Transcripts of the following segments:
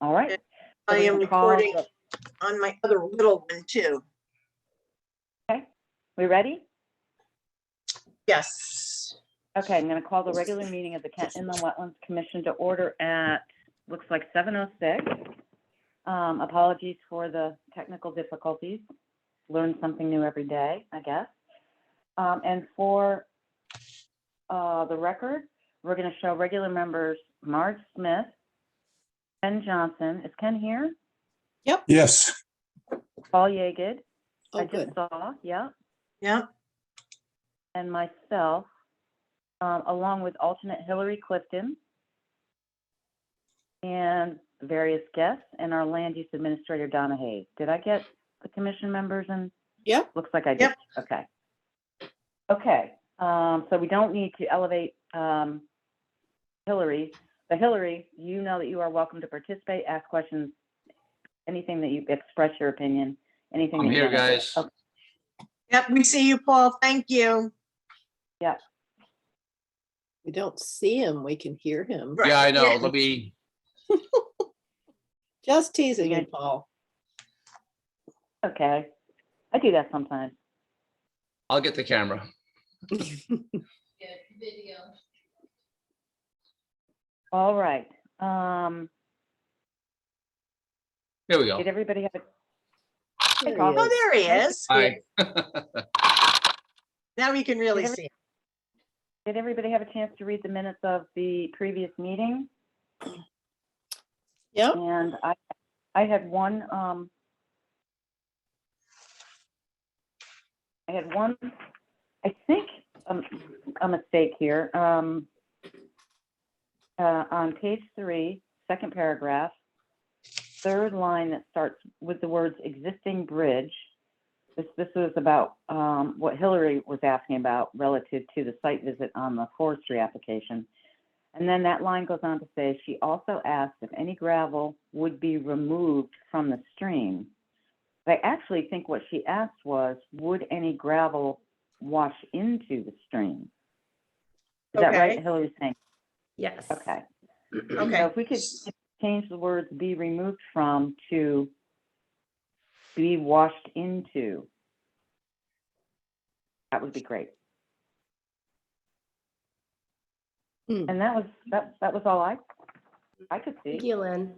All right. I we're am gonna call recording the- on my other little one too. Okay, we ready? Yes. Okay, I'm going to call the regular meeting of the Kent Inland Wetlands Commission to order at, looks like 7:06. Apologies for the technical difficulties. Learn something new every day, I guess. And for the record, we're going to show regular members Marge Smith, Ken Johnson. Is Ken here? Yes. Paul Yeagood. Oh, I good. just saw, yeah. Yeah. And myself, along with alternate Hillary Clifton and various guests and our land use administrator, Donna Hayes. Did I get the commission members? And Yep. looks like I did. Yep. Okay. Okay. So we don't need to elevate Hillary. But Hillary, you know that you are welcome to participate, ask questions, anything that you express your opinion, anything. I'm that you here, wanna do. guys. Okay. Yep, we see you, Paul. Thank you. Yeah. We don't see him, we can hear him. Right. Yeah, I know. Yeah. Let me, Just teasing Yeah. you, Paul. Okay. I do that sometimes. I'll get the camera. All right. Here we go. Did everybody have a There he Paul. Oh, is. there he is. Hi. Now we can really Did see him. Did everybody have a chance to read the minutes of the previous meeting? Yep. And I had one, I think, a mistake here. On page 3, second paragraph, third line that starts with the words existing bridge. This was about what Hillary was asking about relative to the site visit on the forestry application. And then that line goes on to say, she also asked if any gravel would be removed from the stream. I actually think what she asked was, would any gravel wash into the stream? Is that right, Okay. Hillary's saying? Yes. Okay. Okay. So if we could change the words be removed from to be washed into, that would be great. Hmm. And that was all I could Thank see. you, Lynn.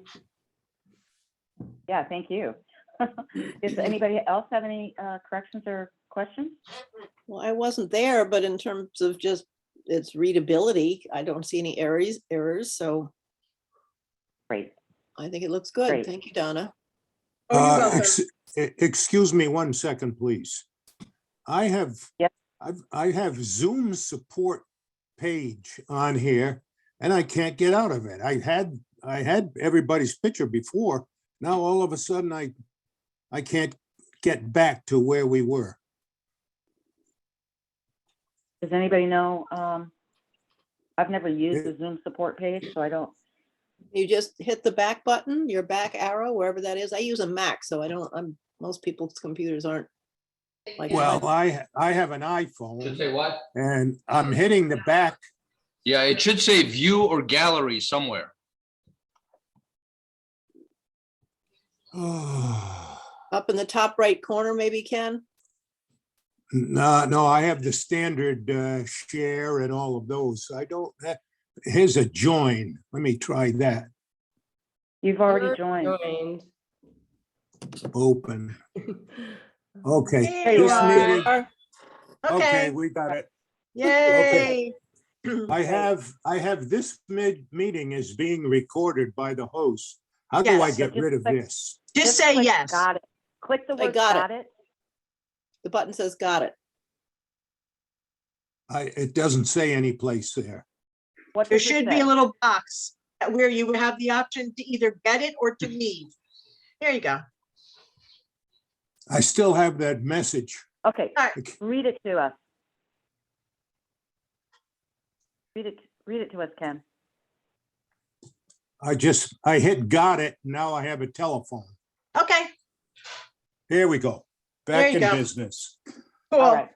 Yeah, thank you. Does anybody else have any corrections or questions? Well, I wasn't there, but in terms of just its readability, I don't see any errors, so Great. I think it looks good. Great. Thank you, Donna. Oh, you're welcome. Excuse me 1 second, please. I have, Yep. I have Zoom support page on here and I can't get out of it. I had everybody's picture before. Now all of a sudden I can't get back to where we were. Does anybody know? I've never used the Zoom support page, so I don't. You just hit the back button, your back arrow, wherever that is. I use a Mac, so most people's computers aren't like. Well, mine. I have an Should iPhone say what? and I'm hitting the back. Yeah, it should say view or gallery somewhere. No, Up in the top right corner, maybe, Ken? no, I have the standard share and all of those. I don't, here's a join. Let me try that. You've already You're joined. Open. Okay. There you This are. meeting, okay, Okay. we got it. Yay. I have this meeting is being recorded by the host. How do I Yes. get rid of this? Just say click yes. Got it. Click the I word got it. got it. The button says got it. It doesn't say any place there. What There does it should be say? a little box where you have the option to either get it or to leave. There you go. I still have that message. Okay, All right. read it to us. Read it to us, Ken. I hit got it. Now I have a telephone. Okay. Here we go. There Back you in go. business. All Cool. right.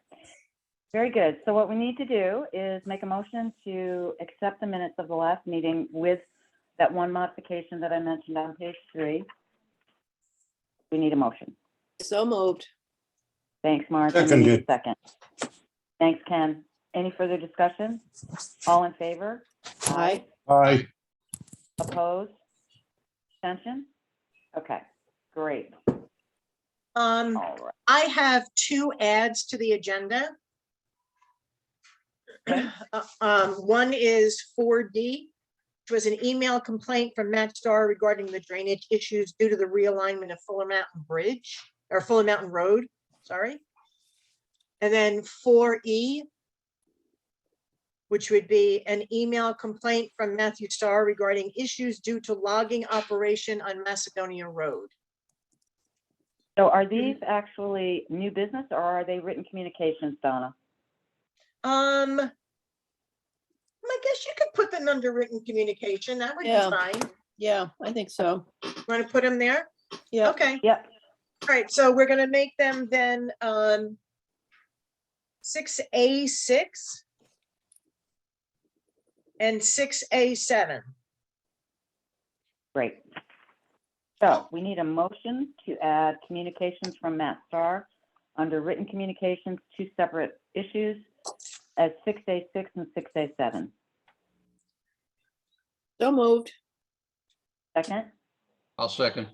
Very good. So what we need to do is make a motion to accept the minutes of the last meeting with that one modification that I mentioned on page 3. We need a motion. So moved. Thanks, Marge. And we need a Seconded. second. Thanks, Ken. Any further discussion? All in favor? Aye. Aye. Opposed? Abstention? Okay, great. Um, All right. I have 2 adds to the agenda. Okay. One is 4D, which was an email complaint from Matt Starr regarding the drainage issues due to the realignment of Fuller Mountain Bridge, or Fuller Mountain Road, sorry. And then 4E, which would be an email complaint from Matthew Starr regarding issues due to logging operation on Macedonia Road. So are these actually new business or are they written communications, Donna? I guess you could put them under written communication. That would be Yeah. fine. Yeah, I think so. Want to put them there? Yeah. Okay. Yep, All right, so we're gonna make them then 6A6 and 6A7. great. So we need a motion to add communications from Matt Starr under written communications, 2 separate issues as 6A6 and 6A7. So moved. Second? I'll second.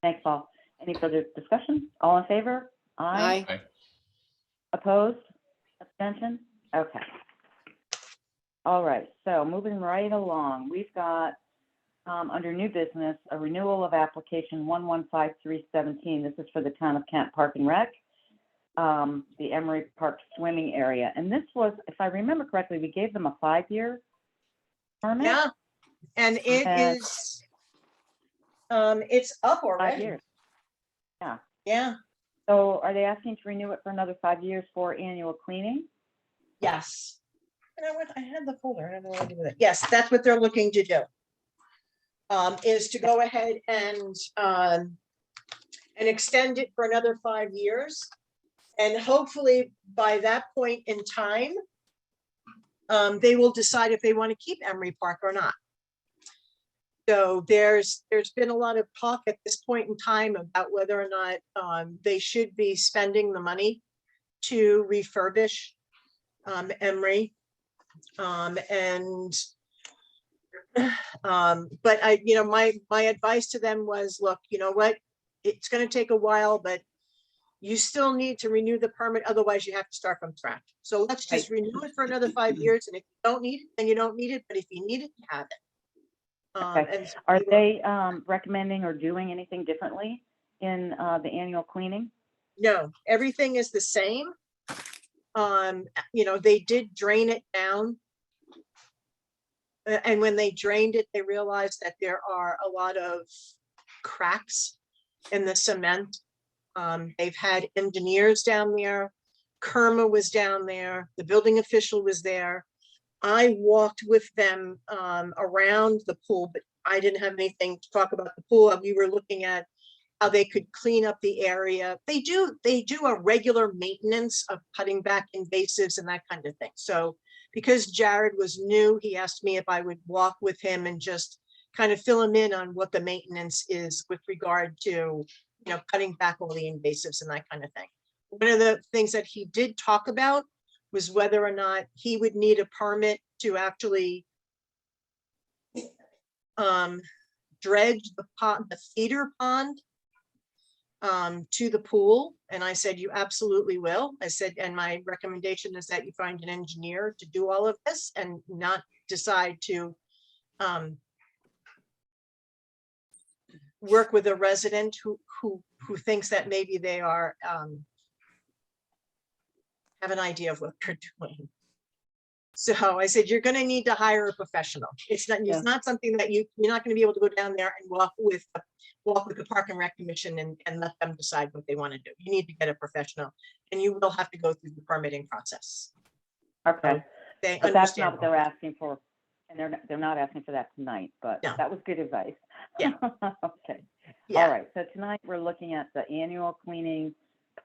Thanks, Paul. Any further discussion? All in favor? Aye. Opposed? Abstention? Okay. All right, so moving right along, we've got, under new business, a renewal of application 115317. This is for the Town of Kent Park and Rec, the Emery Park swimming area. And this was, if I remember correctly, we gave them a 5-year permit? Yeah, and it And- is, it's up 5 already. years. Yeah, So are they asking to renew it for another 5 years for annual cleaning? yes. And I had the folder, I don't know what to do with it. Yes, that's what they're looking to do. Is to go ahead and extend it for another 5 years. And hopefully by that point in time, they will decide if they want to keep Emery Park or not. So there's been a lot of talk at this point in time about whether or not they should be spending the money to refurbish Emery. But my advice to them was, look, you know what? It's going to take a while, but you still need to renew the permit. Otherwise you have to start from scratch. So let's just renew it for another 5 years. And if you don't need it, then you don't need it. But if you need it, you have it. Okay. And so Are they recommending or doing anything differently in the annual cleaning? no, everything is the same. They did drain it down. And when they drained it, they realized that there are a lot of cracks in the cement. They've had engineers down there. Kerma was down there. The building official was there. I walked with them around the pool, but I didn't have anything to talk about the pool. We were looking at how they could clean up the area. They do a regular maintenance of cutting back invasives and that kind of thing. So because Jared was new, he asked me if I would walk with him and just kind of fill him in on what the maintenance is with regard to, cutting back all the invasives and that kind of thing. One of the things that he did talk about was whether or not he would need a permit to actually dredge the pond, the feeder pond to the pool. And I said, you absolutely will. I said, and my recommendation is that you find an engineer to do all of this and not decide to work with a resident who thinks that maybe they are have an idea of what they're doing. So I said, you're going to need to hire a professional. It's not something that you're not going to be able to go down there and walk with the Park and Rec Commission and let them decide what they want to do. You need to get a professional, and you will have to go through the permitting process. Okay, They but that's not understand. what they're asking for. And they're not asking for that tonight, but No. that was good advice. Yeah. Okay. Yeah. All right. So tonight we're looking at the annual cleaning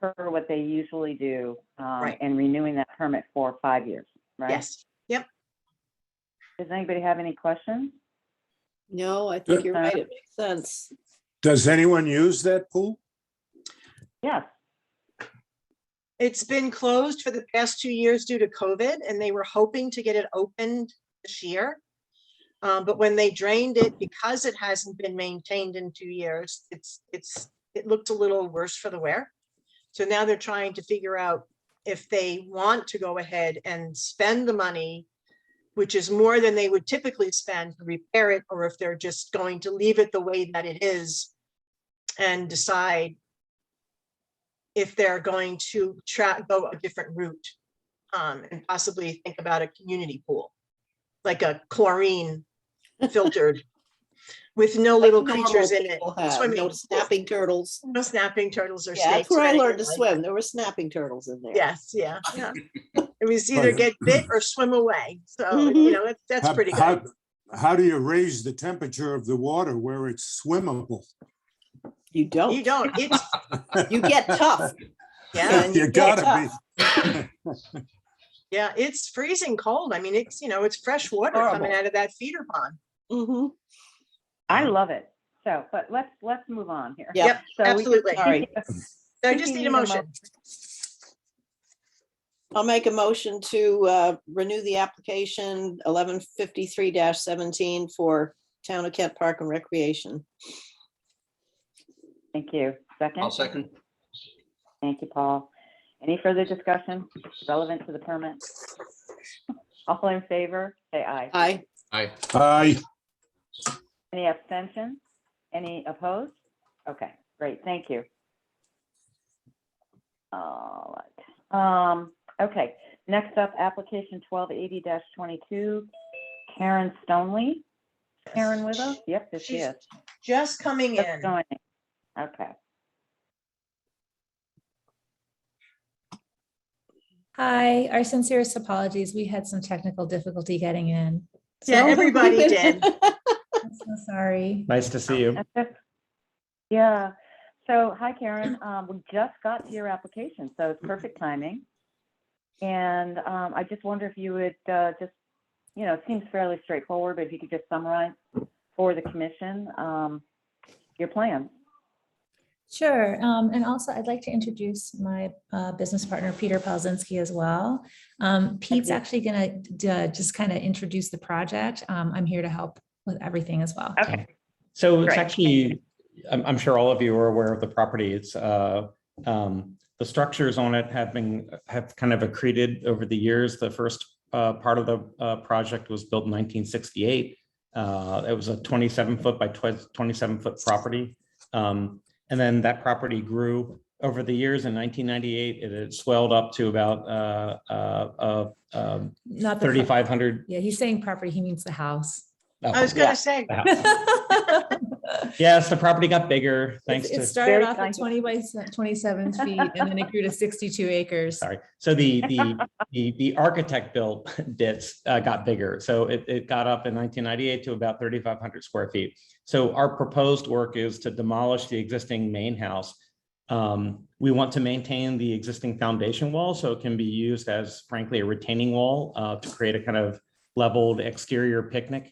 per what they usually do, Right. and renewing that permit for 5 years, right? Yes. Yep. Does anybody have any questions? No, I think you're right. It makes sense. Does anyone use that pool? Yes, It's been closed for the past 2 years due to COVID, and they were hoping to get it opened this year. But when they drained it, because it hasn't been maintained in 2 years, it looked a little worse for the wear. So now they're trying to figure out if they want to go ahead and spend the money, which is more than they would typically spend to repair it, or if they're just going to leave it the way that it is and decide if they're going to go a different route, and possibly think about a community pool, like a chlorine filtered with no little Like creatures normal in it. people have, Swimming no pool. snapping turtles. No snapping turtles or Yeah, snakes. that's where or I learned to anything like swim. that. There were snapping turtles in there. Yes, yeah. It was either Right. get bit or swim away. So, Mhm. that's pretty good. How do you raise the temperature of the water where it's swimmable? You don't. You don't, it's, You get tough. yeah, And You get gotta tough. yeah, it's freezing cold. I mean, it's fresh water coming Horrible. out of that feeder pond. Mhm. I love it. So, but let's move on here. Yep. Yep, So we absolutely. Sorry. So I just need a motion. I'll make a motion to renew the application 1153-17 for Town of Kent Park and Recreation. Thank you. Second? I'll second. Thank you, Paul. Any further discussion relevant to the permit? All in favor, say aye. Aye. Aye. Aye. Any abstentions? Any opposed? Okay, great, thank you. All right. Okay, next up, application 1280-22, Karen Stoneley. Karen with us? Yep, this She's is. just coming Just in. joining. Okay. Hi, our sincerest apologies. We had some technical difficulty getting in. Yeah, So everybody did. I'm so sorry. Nice to see you. That's it. Yeah, so hi Karen, we just got to your application, so it's perfect timing. And I just wonder if you would just, it seems fairly straightforward, but if you could just summarize for the commission your plans. Sure. And also I'd like to introduce my business partner, Peter Pelzinski, as well. Pete's you. actually going to just kind of introduce the project. I'm here to help with everything as well. Okay. So it's Great. actually, I'm sure all of you are aware of the property. It's the structures on it have kind of accreted over the years. The first part of the project was built in 1968. It was a 27-foot by 27-foot property. And then that property grew over the years. In 1998, it had swelled up to about Not the 3,500. Yeah, he's saying property. He means the house. I was gonna say, Yes, the property got bigger thanks It to. started Very off at kind. 20 by 27 feet, and then it grew to 62 acres. Sorry. So the architect built bits got bigger. So it got up in 1998 to about 3,500 square feet. So our proposed work is to demolish the existing main house. We want to maintain the existing foundation wall so it can be used as, frankly, a retaining wall to create a kind of leveled exterior picnic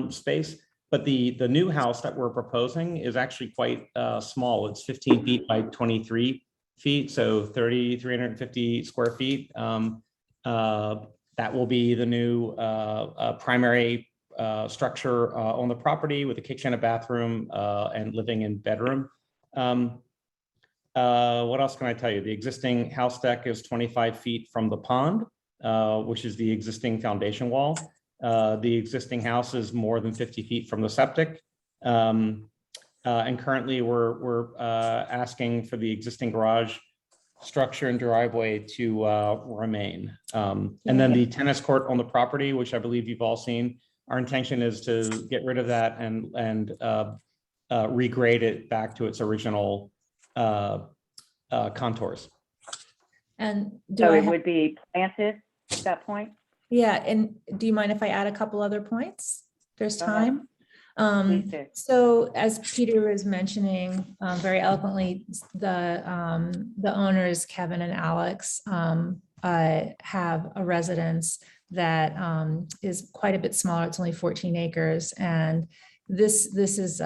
space. But the new house that we're proposing is actually quite small. It's 15 feet by 23 feet, so 350 square feet. That will be the new primary structure on the property with a kitchen, a bathroom, and living and bedroom. What else can I tell you? The existing house deck is 25 feet from the pond, which is the existing foundation wall. The existing house is more than 50 feet from the septic. And currently we're asking for the existing garage structure and driveway to remain. And then the tennis court on the property, which I believe you've all seen, our intention is to get rid of that and regrade it back to its original contours. And do So I it have, would be planted at that point? yeah, and do you mind if I add a couple other points? There's Go ahead. time. Please do. So as Peter was mentioning very eloquently, the owners, Kevin and Alex, have a residence that is quite a bit smaller. It's only 14 acres. And this is, you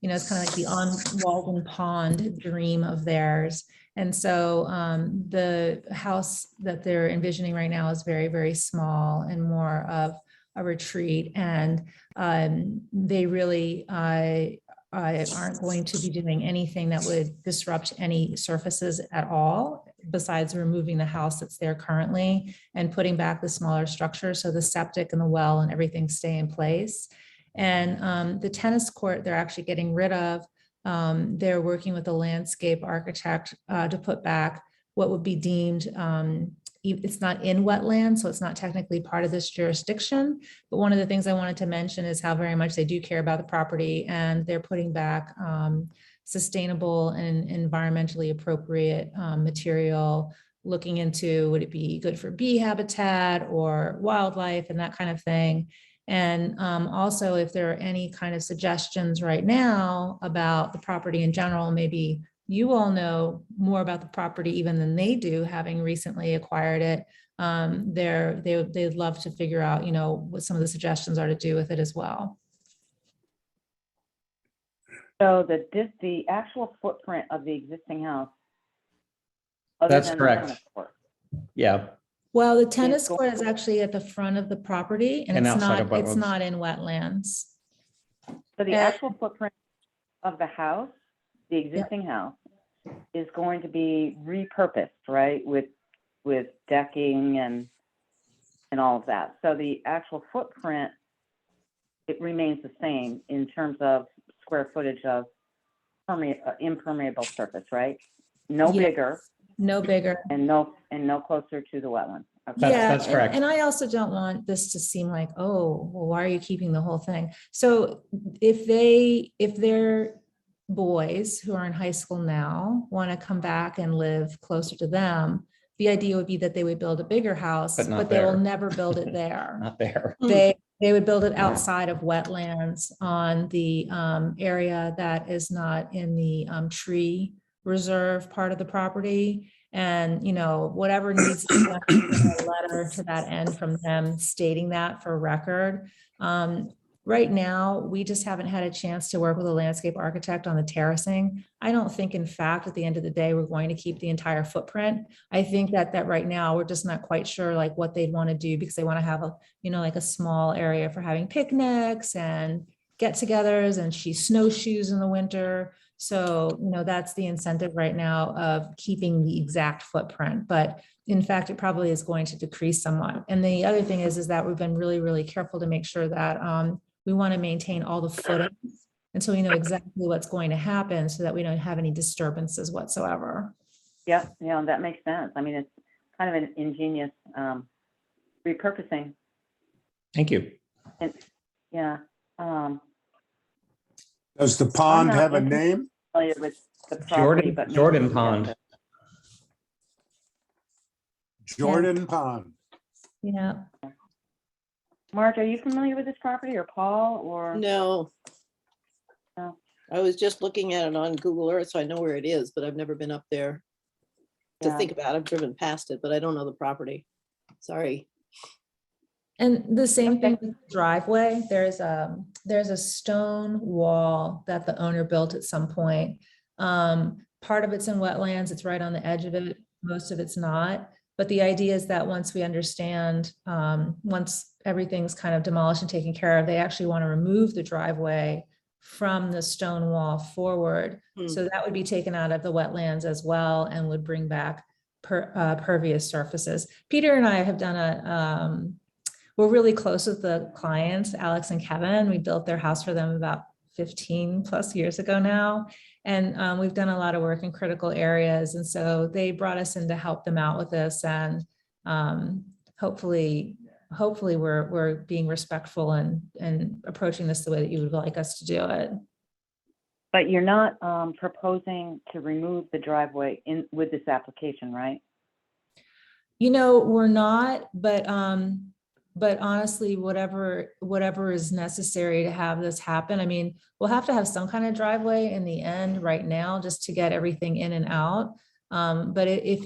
know, it's kind of like the on Walden Pond dream of theirs. And so the house that they're envisioning right now is very, very small and more of a retreat. And they really aren't going to be doing anything that would disrupt any surfaces at all, besides removing the house that's there currently and putting back the smaller structure. So the septic and the well and everything stay in place. And the tennis court, they're actually getting rid of. They're working with a landscape architect to put back what would be deemed, it's not in wetlands, so it's not technically part of this jurisdiction. But one of the things I wanted to mention is how very much they do care about the property, and they're putting back sustainable and environmentally appropriate material, looking into would it be good for bee habitat or wildlife and that kind of thing. And also, if there are any kind of suggestions right now about the property in general, maybe you all know more about the property even than they do, having recently acquired it. They'd love to figure out, you know, what some of the suggestions are to do with it as well. So the actual footprint of the existing house. other That's than the correct. tennis court. Yeah, Well, the tennis court is actually at the front of the property, and And it's outside of not, it's wetlands. not in wetlands. So the And- actual footprint of the house, the existing house, is going to be repurposed, right? With decking and all of that. So the actual footprint, it remains the same in terms of square footage of impermeable surface, right? No Yeah. bigger No bigger. and no closer to the wetland. Okay. That's correct. And I also don't want this to seem like, oh, well, why are you keeping the whole thing? So if their boys who are in high school now want to come back and live closer to them, the idea would be that they would build a bigger house, But not but they will there. never build it there. not there. They would build it outside of wetlands on the area that is not in the tree reserve part of the property. And, you know, whatever needs to be done, a letter to that end from them stating that for record. Right now, we just haven't had a chance to work with a landscape architect on the terracing. I don't think, in fact, at the end of the day, we're going to keep the entire footprint. I think that right now, we're just not quite sure like what they'd want to do, because they want to have a, you know, like a small area for having picnics and get-togethers, and she snowshoes in the winter. So, you know, that's the incentive right now of keeping the exact footprint. But in fact, it probably is going to decrease somewhat. And the other thing is that we've been really, really careful to make sure that we want to maintain all the footings. And so we know exactly what's going to happen so that we don't have any disturbances whatsoever. Yeah, that makes sense. I mean, it's kind of an ingenious repurposing. Thank you. And yeah. Does the pond not have a interested- name? Familiar with the property, but maybe- Jordan Pond. Jordan Pond. Yeah. Marge, are you familiar with this property, or Paul, or? No. No. I was just looking at it on Google Earth, so I know where it is, but I've never been up there to Yeah. think about it. I've driven past it, but I don't know the property. Sorry. And the same thing with the driveway. There's a stone wall that the owner built at some point. Part of it's in wetlands, it's right on the edge of it, most of it's not. But the idea is that once we understand, once everything's kind of demolished and taken care of, they actually want to remove the driveway from the stone wall forward. Hmm. So that would be taken out of the wetlands as well and would bring back pervious surfaces. Peter and I have done we're really close with the clients, Alex and Kevin. We built their house for them about 15 plus years ago now. And we've done a lot of work in critical areas. And so they brought us in to help them out with this. And hopefully we're being respectful and approaching this the way that you would like us to do it. But you're not proposing to remove the driveway with this application, right? You know, we're not, but honestly, whatever is necessary to have this happen. I mean, we'll have to have some kind of driveway in the end right now just to get everything in and out. But if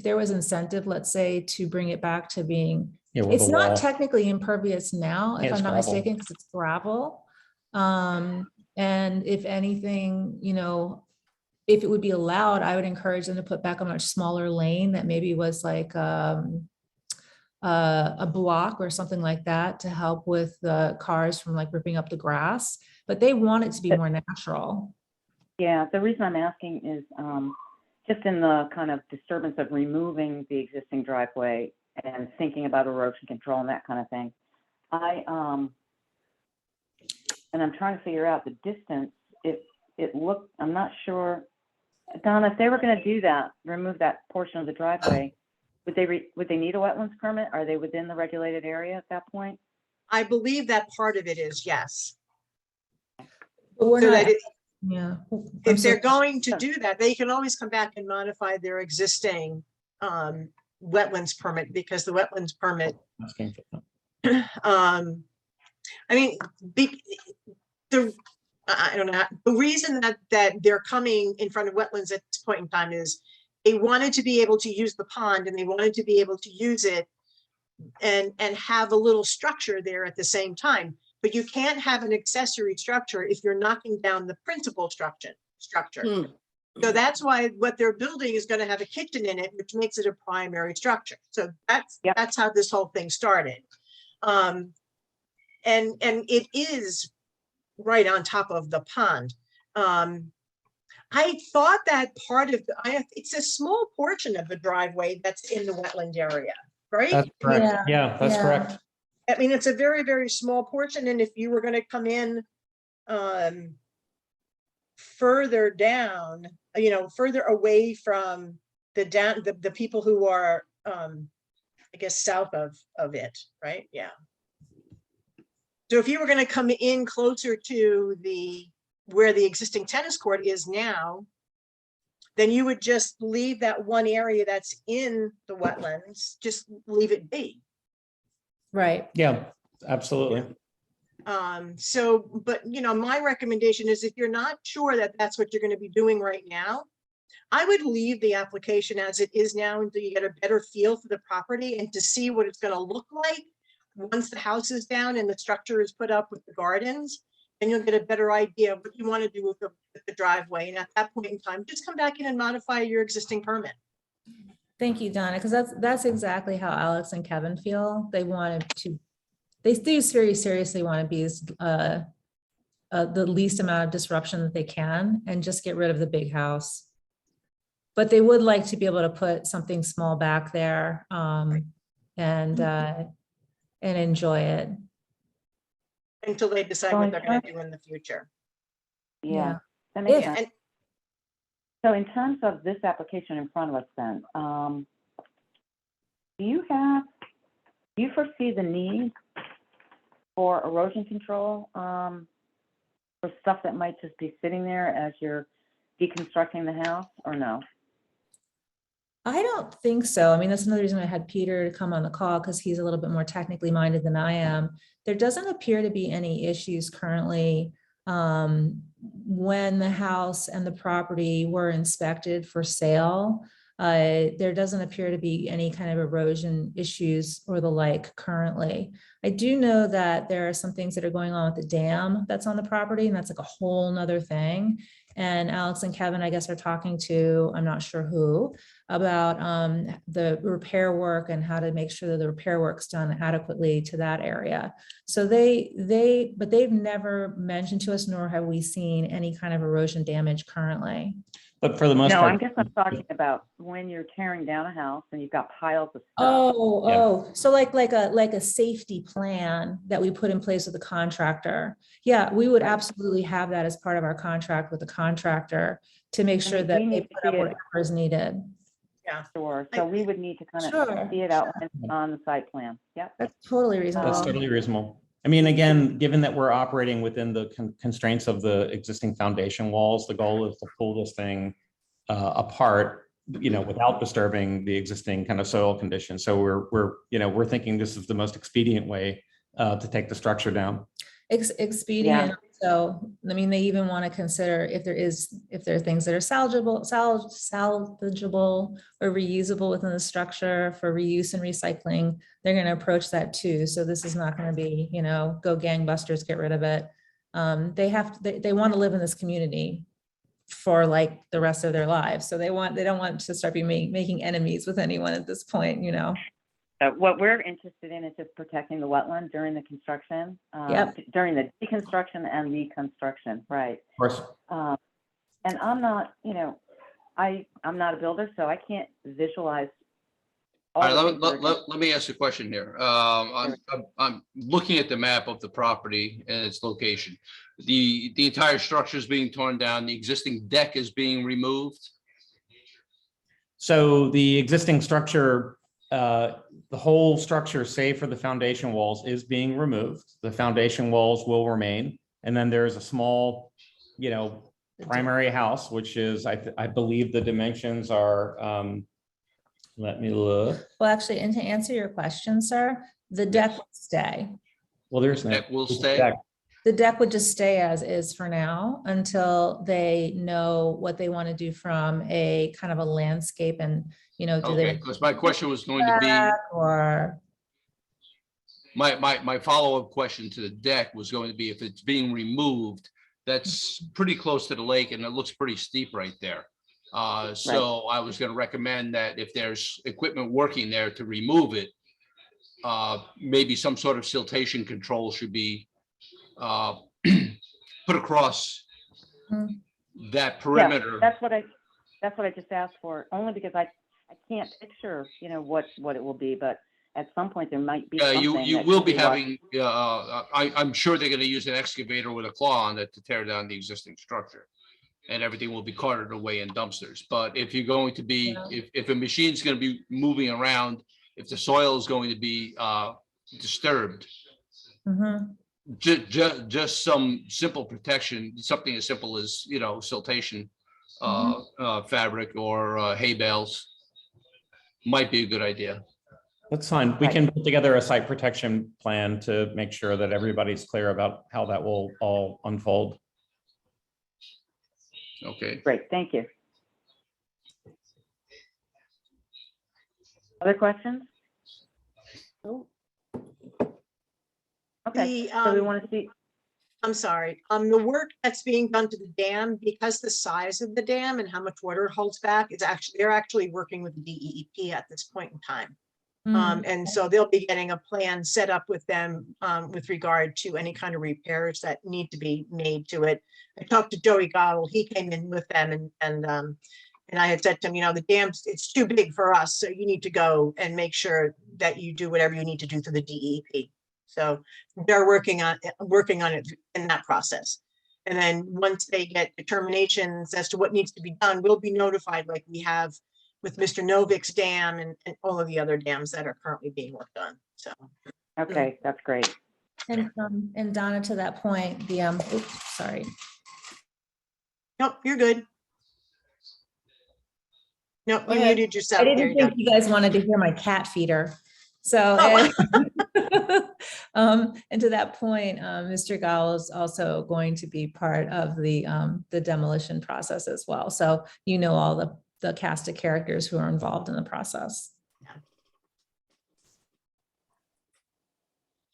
there was incentive, let's say, to bring it back to being Yeah, with It's the not wall. technically impervious now, if It's I'm not gravel. mistaken, because it's gravel. And if anything, if it would be allowed, I would encourage them to put back a much smaller lane that maybe was like a block or something like that to help with the cars from like ripping up the grass. But they want it to be more natural. Yeah, the reason I'm asking is just in the kind of disturbance of removing the existing driveway and thinking about erosion control and that kind of thing. And I'm trying to figure out the distance. It looked, I'm not sure. Donna, if they were going to do that, remove that portion of the driveway, would they need a wetlands permit? Are they within the regulated area at that point? I believe that part of it is yes. But we're So not, that it- yeah. I'm if they're sorry. going to do that, they can always come back and modify their existing wetlands permit, because the wetlands permit, I mean, I don't know, the reason that they're coming in front of wetlands at this point in time is they wanted to be able to use the pond, and they wanted to be able to use it and have a little structure there at the same time. But you can't have an accessory structure if you're knocking down the principal structure. Hmm. So that's why what they're building is going to have a kitchen in it, which makes it a primary structure. So that's how this whole thing started. And it is right on top of the pond. I thought that part of it's a small portion of the driveway that's in the wetland area, right? That's correct. Yeah, that's Yeah. correct. I mean, it's a very, very small portion. And if you were going to come in further down, further away from the people who are, I guess, south of it, right? Yeah. So if you were going to come in closer to where the existing tennis court is now, then you would just leave that one area that's in the wetlands, just leave it be. Right. Yeah, absolutely. But my recommendation is, if you're not sure that that's what you're going to be doing right now, I would leave the application as it is now until you get a better feel for the property and to see what it's going to look like once the house is down and the structure is put up with the gardens. And you'll get a better idea of what you want to do with the driveway. And at that point in time, just come back in and modify your existing permit. Thank you, Donna, because that's exactly how Alex and Kevin feel. They do very seriously want to be the least amount of disruption that they can and just get rid of the big house. But they would like to be able to put something small back there and enjoy it. Until they decide what they're going to do in the future. Yeah, that makes If- sense. And So in terms of this application in front of us then, do you foresee the need for erosion control for stuff that might just be sitting there as you're deconstructing the house, or no? I don't think so. I mean, that's another reason I had Peter to come on the call, because he's a little bit more technically minded than I am. There doesn't appear to be any issues currently. When the house and the property were inspected for sale, there doesn't appear to be any kind of erosion issues or the like currently. I do know that there are some things that are going on with the dam that's on the property, and that's like a whole nother thing. And Alex and Kevin, I guess, are talking to, I'm not sure who, about the repair work and how to make sure that the repair work's done adequately to that area. So but they've never mentioned to us, nor have we seen any kind of erosion damage currently. But for the most No, I part, guess I'm talking about when you're tearing down a house and you've got piles of stuff. Oh, so like a safety plan that we put in place with the contractor. Yeah, we would absolutely have that as part of our contract with the contractor to make sure that we they need to put up see it. whatever is needed. yeah, Sure, so we would need to kind of Sure. see it outlined on the site plan. Yep. That's totally that's reasonable. totally reasonable. I mean, again, given that we're operating within the constraints of the existing foundation walls, the goal is to pull this thing apart, without disturbing the existing kind of soil conditions. So we're thinking this is the most expedient way to take the structure down. Expedient. So, I mean, they even want to consider if there are things that are salvageable or reusable within the structure for reuse and recycling, they're going to approach that too. So this is not going to be, go gangbusters, get rid of it. They want to live in this community for like the rest of their lives. So they don't want to start making enemies with anyone at this point, What we're interested in is just protecting the wetland during the construction, Yep. during the deconstruction and the construction, right? Of course. And I'm not, I'm not a builder, so I can't visualize. All all right, the things that are let me ask a question here. I'm looking at the map of the property and its location. The entire structure is being torn down. The existing deck is being removed. So the existing structure, the whole structure, save for the foundation walls, is being removed. The foundation walls will remain. And then there's a small, primary house, which is, I believe the dimensions are, let me look. Well, actually, and to answer your question, sir, the deck will stay. Well, there's Deck will stay? deck. The deck would just stay as is for now until they know what they want to do from a kind of a landscape and, do Okay, they because my question was going to be, or my follow-up question to the deck was going to be, if it's being removed, that's pretty close to the lake and it looks pretty steep right there. So I was going to recommend that if there's equipment working there to remove it, maybe some sort of siltation control should be put across that perimeter. Yeah, that's what I just asked for, only because I can't picture, what it will be, but at some point there might be. Yeah, something you that will could be worked. having, I'm sure they're gonna use an excavator with a claw on it to tear down the existing structure. And everything will be carted away in dumpsters. But if you're going to be, if a machine's gonna be moving around, if the soil is going to be disturbed, Mhm. just some simple protection, something as simple as, siltation fabric or hay bales might be a good idea. That's fine. We can put together a site protection plan to make sure that everybody's clear about how that will all unfold. Okay. Great, thank you. Other questions? Oh, Okay, The, so we want to see, I'm sorry, the work that's being done to the dam, because the size of the dam and how much water it holds back, they're actually working with the DEEP at this point in time. And so they'll be getting a plan set up with them with regard to any kind of repairs that need to be made to it. I talked to Joey Gobble, he came in with them and I had said to him, the dam's, it's too big for us, so you need to go and make sure that you do whatever you need to do through the DEP. So they're working on it in that process. And then once they get determinations as to what needs to be done, we'll be notified like we have with Mr. Novik's dam and all of the other dams that are currently being worked on. So. okay, that's great. And Donna, to that point, sorry. Nope, you're good. Nope, Go you ahead. muted yourself. I There didn't you go. think you guys wanted to hear my cat feeder. So, and to that point, Mr. Gall is also going to be part of the demolition process as well. So, all the cast of characters who are involved in the process.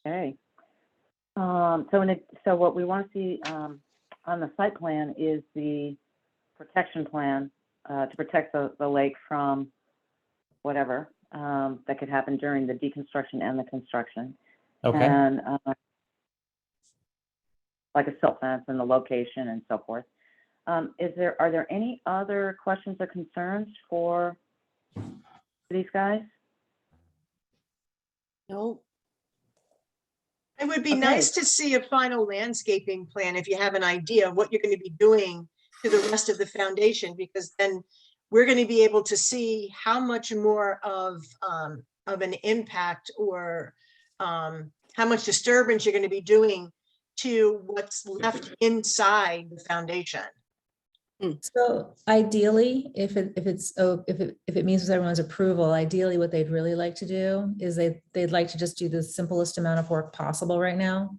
Okay. So what we want to see on the site plan is the protection plan to protect the lake from whatever that could happen during the deconstruction and the construction. Okay. And like a silt fence and the location and so forth. Are there any other questions or concerns for these guys? no, It would be Okay. nice to see a final landscaping plan if you have an idea of what you're going to be doing to the rest of the foundation, because then we're going to be able to see how much more of an impact or how much disturbance you're going to be doing to what's left inside the foundation. So ideally, if it meets with everyone's approval, ideally what they'd really like to do is they'd like to just do the simplest amount of work possible right now.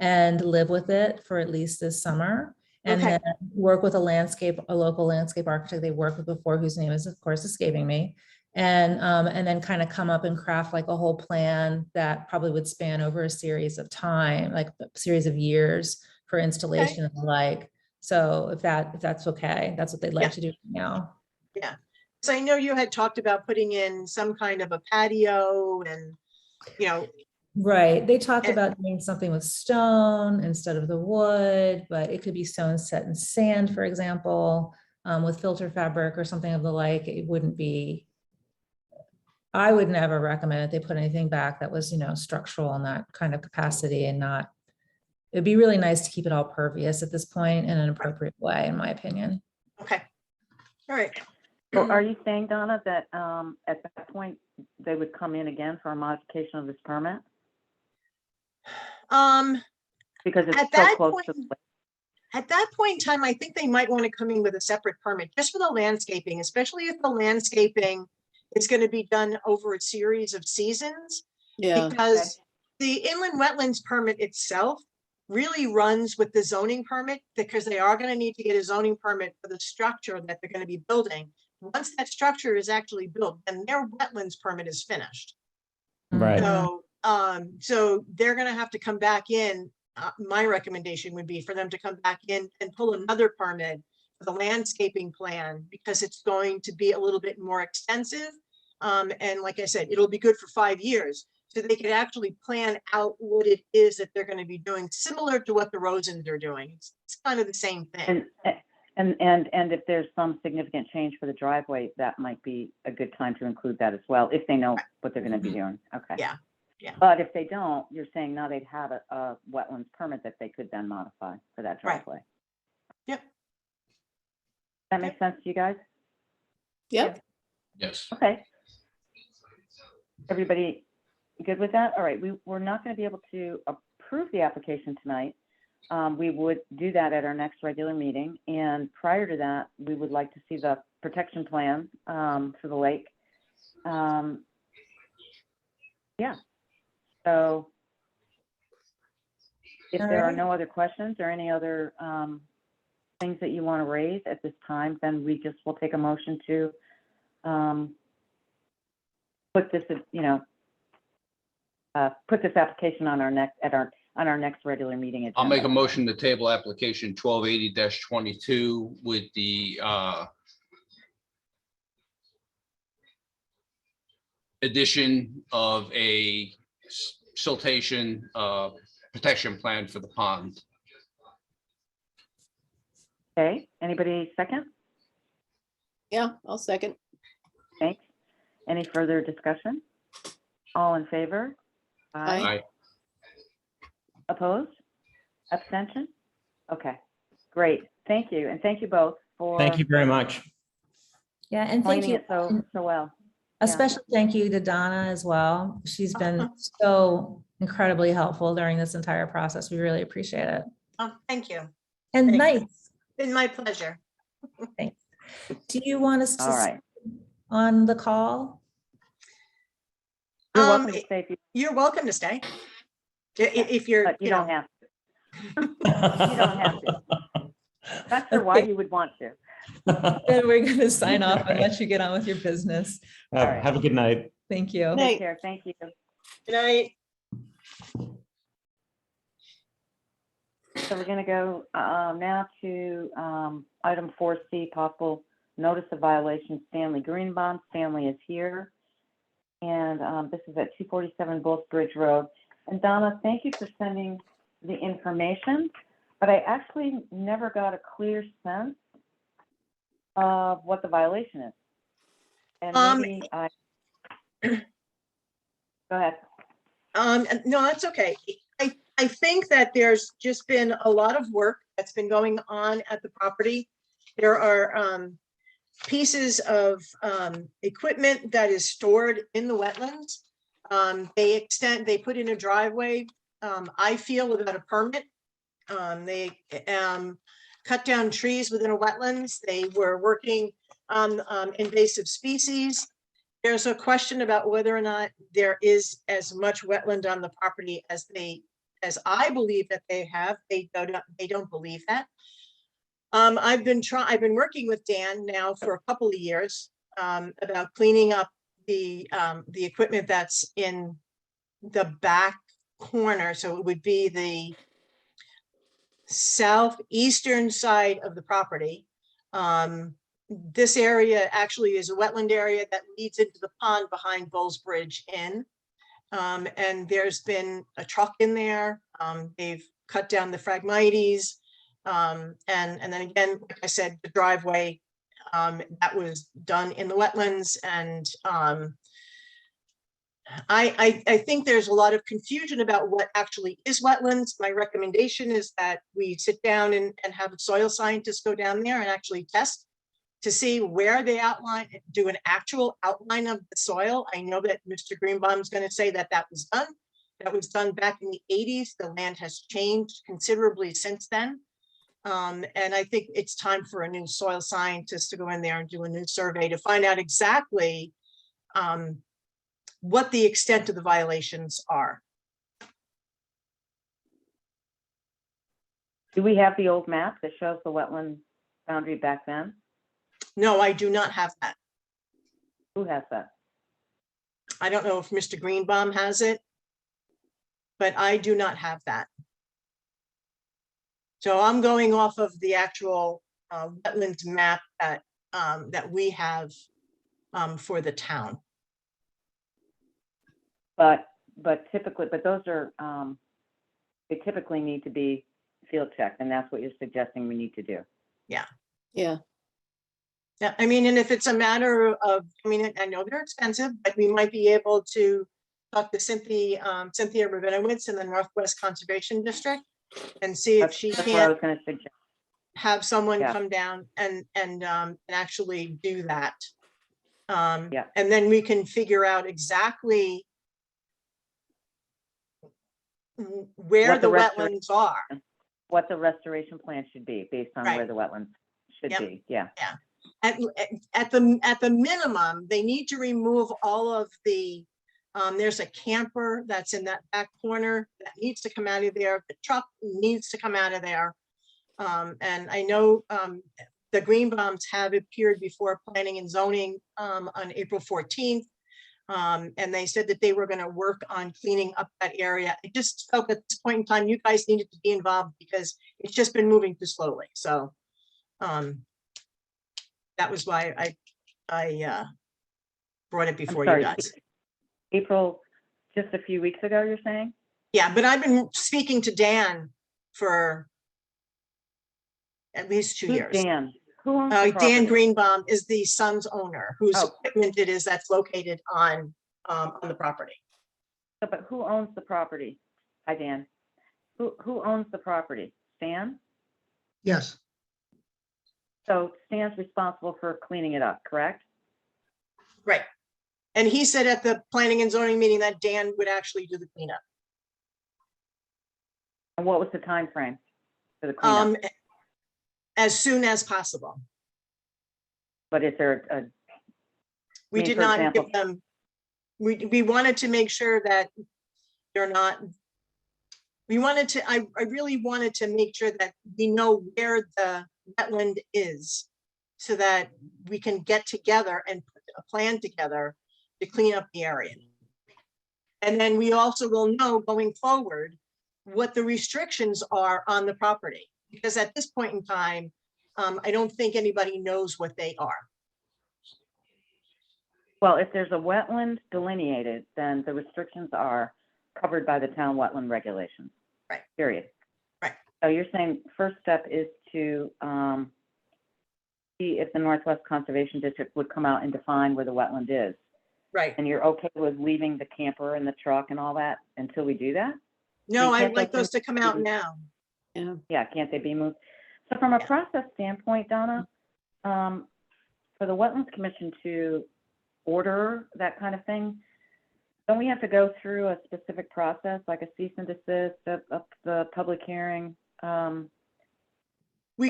and live with it for at least this summer. And Okay. then work with a local landscape architect they worked with before, whose name is of course escaping me. And then kind of come up and craft like a whole plan that probably would span over a series of time, like a series of years for installation and the like. So if that's okay, that's what they'd like Yeah. to do now. Yeah. So I know you had talked about putting in some kind of a patio and, you know, Right. They talked And- about doing something with stone instead of the wood, but it could be stone set in sand, for example, with filter fabric or something of the like. It wouldn't be, I would never recommend that they put anything back that was, structural in that kind of capacity and not, it'd be really nice to keep it all pervious at this point in an appropriate way, in my opinion. okay. All right. So are you saying, Donna, that at that point, they would come in again for a modification of this permit? Because it's At so that close point, to the lake. At that point in time, I think they might want to come in with a separate permit just for the landscaping, especially if the landscaping is going to be done over a series of seasons. Yeah, Because the inland wetlands permit itself really runs with the zoning permit, because they are going to need to get a zoning permit for the structure that they're going to be building. Once that structure is actually built, then their wetlands permit is finished. Right. So they're gonna have to come back in. My recommendation would be for them to come back in and pull another permit for the landscaping plan, because it's going to be a little bit more extensive. And like I said, it'll be good for 5 years. So they could actually plan out what it is that they're gonna be doing, similar to what the Rosens are doing. It's kind of the same thing. And if there's some significant change for the driveway, that might be a good time to include that as well, if they know what they're gonna be doing. Okay. Yeah, yeah. But if they don't, you're saying now they'd have a wetlands permit that they could then modify for that Right. driveway. Yep. That makes sense to you guys? yep, Yes. Okay. Everybody good with that? All right, we're not going to be able to approve the application tonight. We would do that at our next regular meeting. And prior to that, we would like to see the protection plan for the lake. Yeah. So if there are no other questions or any other things that you want to raise at this time, then we just will take a motion to put this, put this application on our next regular meeting agenda. I'll make a motion to table application 1280-22 with the addition of a siltation protection plan for the pond. Okay, anybody second? yeah, I'll second. Thanks. Any further discussion? All in favor? Aye. Aye. Opposed? Abstention? Okay, great. Thank you. And thank you both for Thank you very much. Yeah, and thank explaining you. it so well. A Yeah. special thank you to Donna as well. She's been so incredibly helpful during this entire process. We really appreciate it. Oh, thank you. And Thank you. nice. Been my pleasure. Do you want us to All stay right. on the call? You're welcome to stay if you, You're welcome to stay. If you're, but you you know, don't have to. You don't have to. Not sure why you would want to. Then we're going to sign off and let you get on with your business. Have a good night. Thank you. Night. Take care. Thank you. good night. So we're gonna go now to item 4C, possible notice of violation, Stanley Greenbaum. Stanley is here. And this is at 247 Bulls Bridge Road. And Donna, thank you for sending the information, but I actually never got a clear sense of what the violation is. And maybe go ahead. No, that's okay. I think that there's just been a lot of work that's been going on at the property. There are pieces of equipment that is stored in the wetlands. They put in a driveway, I feel without a permit. They cut down trees within a wetlands. They were working on invasive species. There's a question about whether or not there is as much wetland on the property as they as I believe that they have, they don't believe that. I've been working with Dan now for a couple of years about cleaning up the equipment that's in the back corner. So it would be the southeastern side of the property. This area actually is a wetland area that leads into the pond behind Bowles Bridge Inn. And there's been a truck in there. They've cut down the Phragmites. And then again, like I said, the driveway that was done in the wetlands. And I think there's a lot of confusion about what actually is wetlands. My recommendation is that we sit down and have a soil scientist go down there and actually test to see where they do an actual outline of the soil. I know that Mr. Greenbaum is going to say that that was done. That was done back in the 80s. The land has changed considerably since then. And I think it's time for a new soil scientist to go in there and do a new survey to find out exactly what the extent of the violations are. Do we have the old map that shows the wetland boundary back then? No, I do not have that. Who has that? I don't know if Mr. Greenbaum has it, but I do not have that. So I'm going off of the actual wetlands map that we have for the town. But typically, those are, they typically need to be field checked, and that's what you're suggesting we need to do. Yeah. Yeah, I mean, and if it's a matter of, I mean, I know they're expensive, but we might be able to talk to Cynthia Rabinowitz in the Northwest Conservation District and see if she That's what I was can't gonna suggest. have someone Yeah. come down and actually do that. Yeah. And then we can figure out exactly where What the the restoration- wetlands are. What the restoration plan should be based on Right. where the wetlands should Yep. be, yeah. At the minimum, they need to remove all of the, there's a camper that's in that back corner that needs to come out of there. The truck needs to come out of there. And I know the Greenbaums have appeared before Planning and Zoning on April 14th. And they said that they were going to work on cleaning up that area. I just felt at this point in time, you guys needed to be involved because it's just been moving too slowly. So that was why I brought it I'm before you sorry, guys. April, just a few weeks ago, you're saying? Yeah, but I've been speaking to Dan for at least 2 Who's years. Dan? Who owns the Dan property? Greenbaum is the son's owner, whose Oh. equipment it is that's located on the property. But who owns the property? Hi, Dan. Who owns the property? Stan? Yes, So Stan's responsible for cleaning it up, correct? Right. And he said at the planning and zoning meeting that Dan would actually do the cleanup. And what was the time frame for the cleanup? As soon as possible. But is there a, We mean, did for not example- give them, we wanted to make sure that they're not, we wanted to, I really wanted to make sure that we know where the wetland is so that we can get together and put a plan together to clean up the area. And then we also will know going forward what the restrictions are on the property. Because at this point in time, I don't think anybody knows what they are. well, if there's a wetland delineated, then the restrictions are covered by the town wetland regulations. Right. Period. Right. So you're saying first step is to see if the Northwest Conservation District would come out and define where the wetland is. Right. And you're okay with leaving the camper and the truck and all that until we do that? No, can't I'd like those those to come out be- now. Yeah. Yeah, can't they be moved? So from a Yeah. process standpoint, Donna, for the Wetlands Commission to order that kind of thing, don't we have to go through a specific process, like a cease and desist, the public hearing? We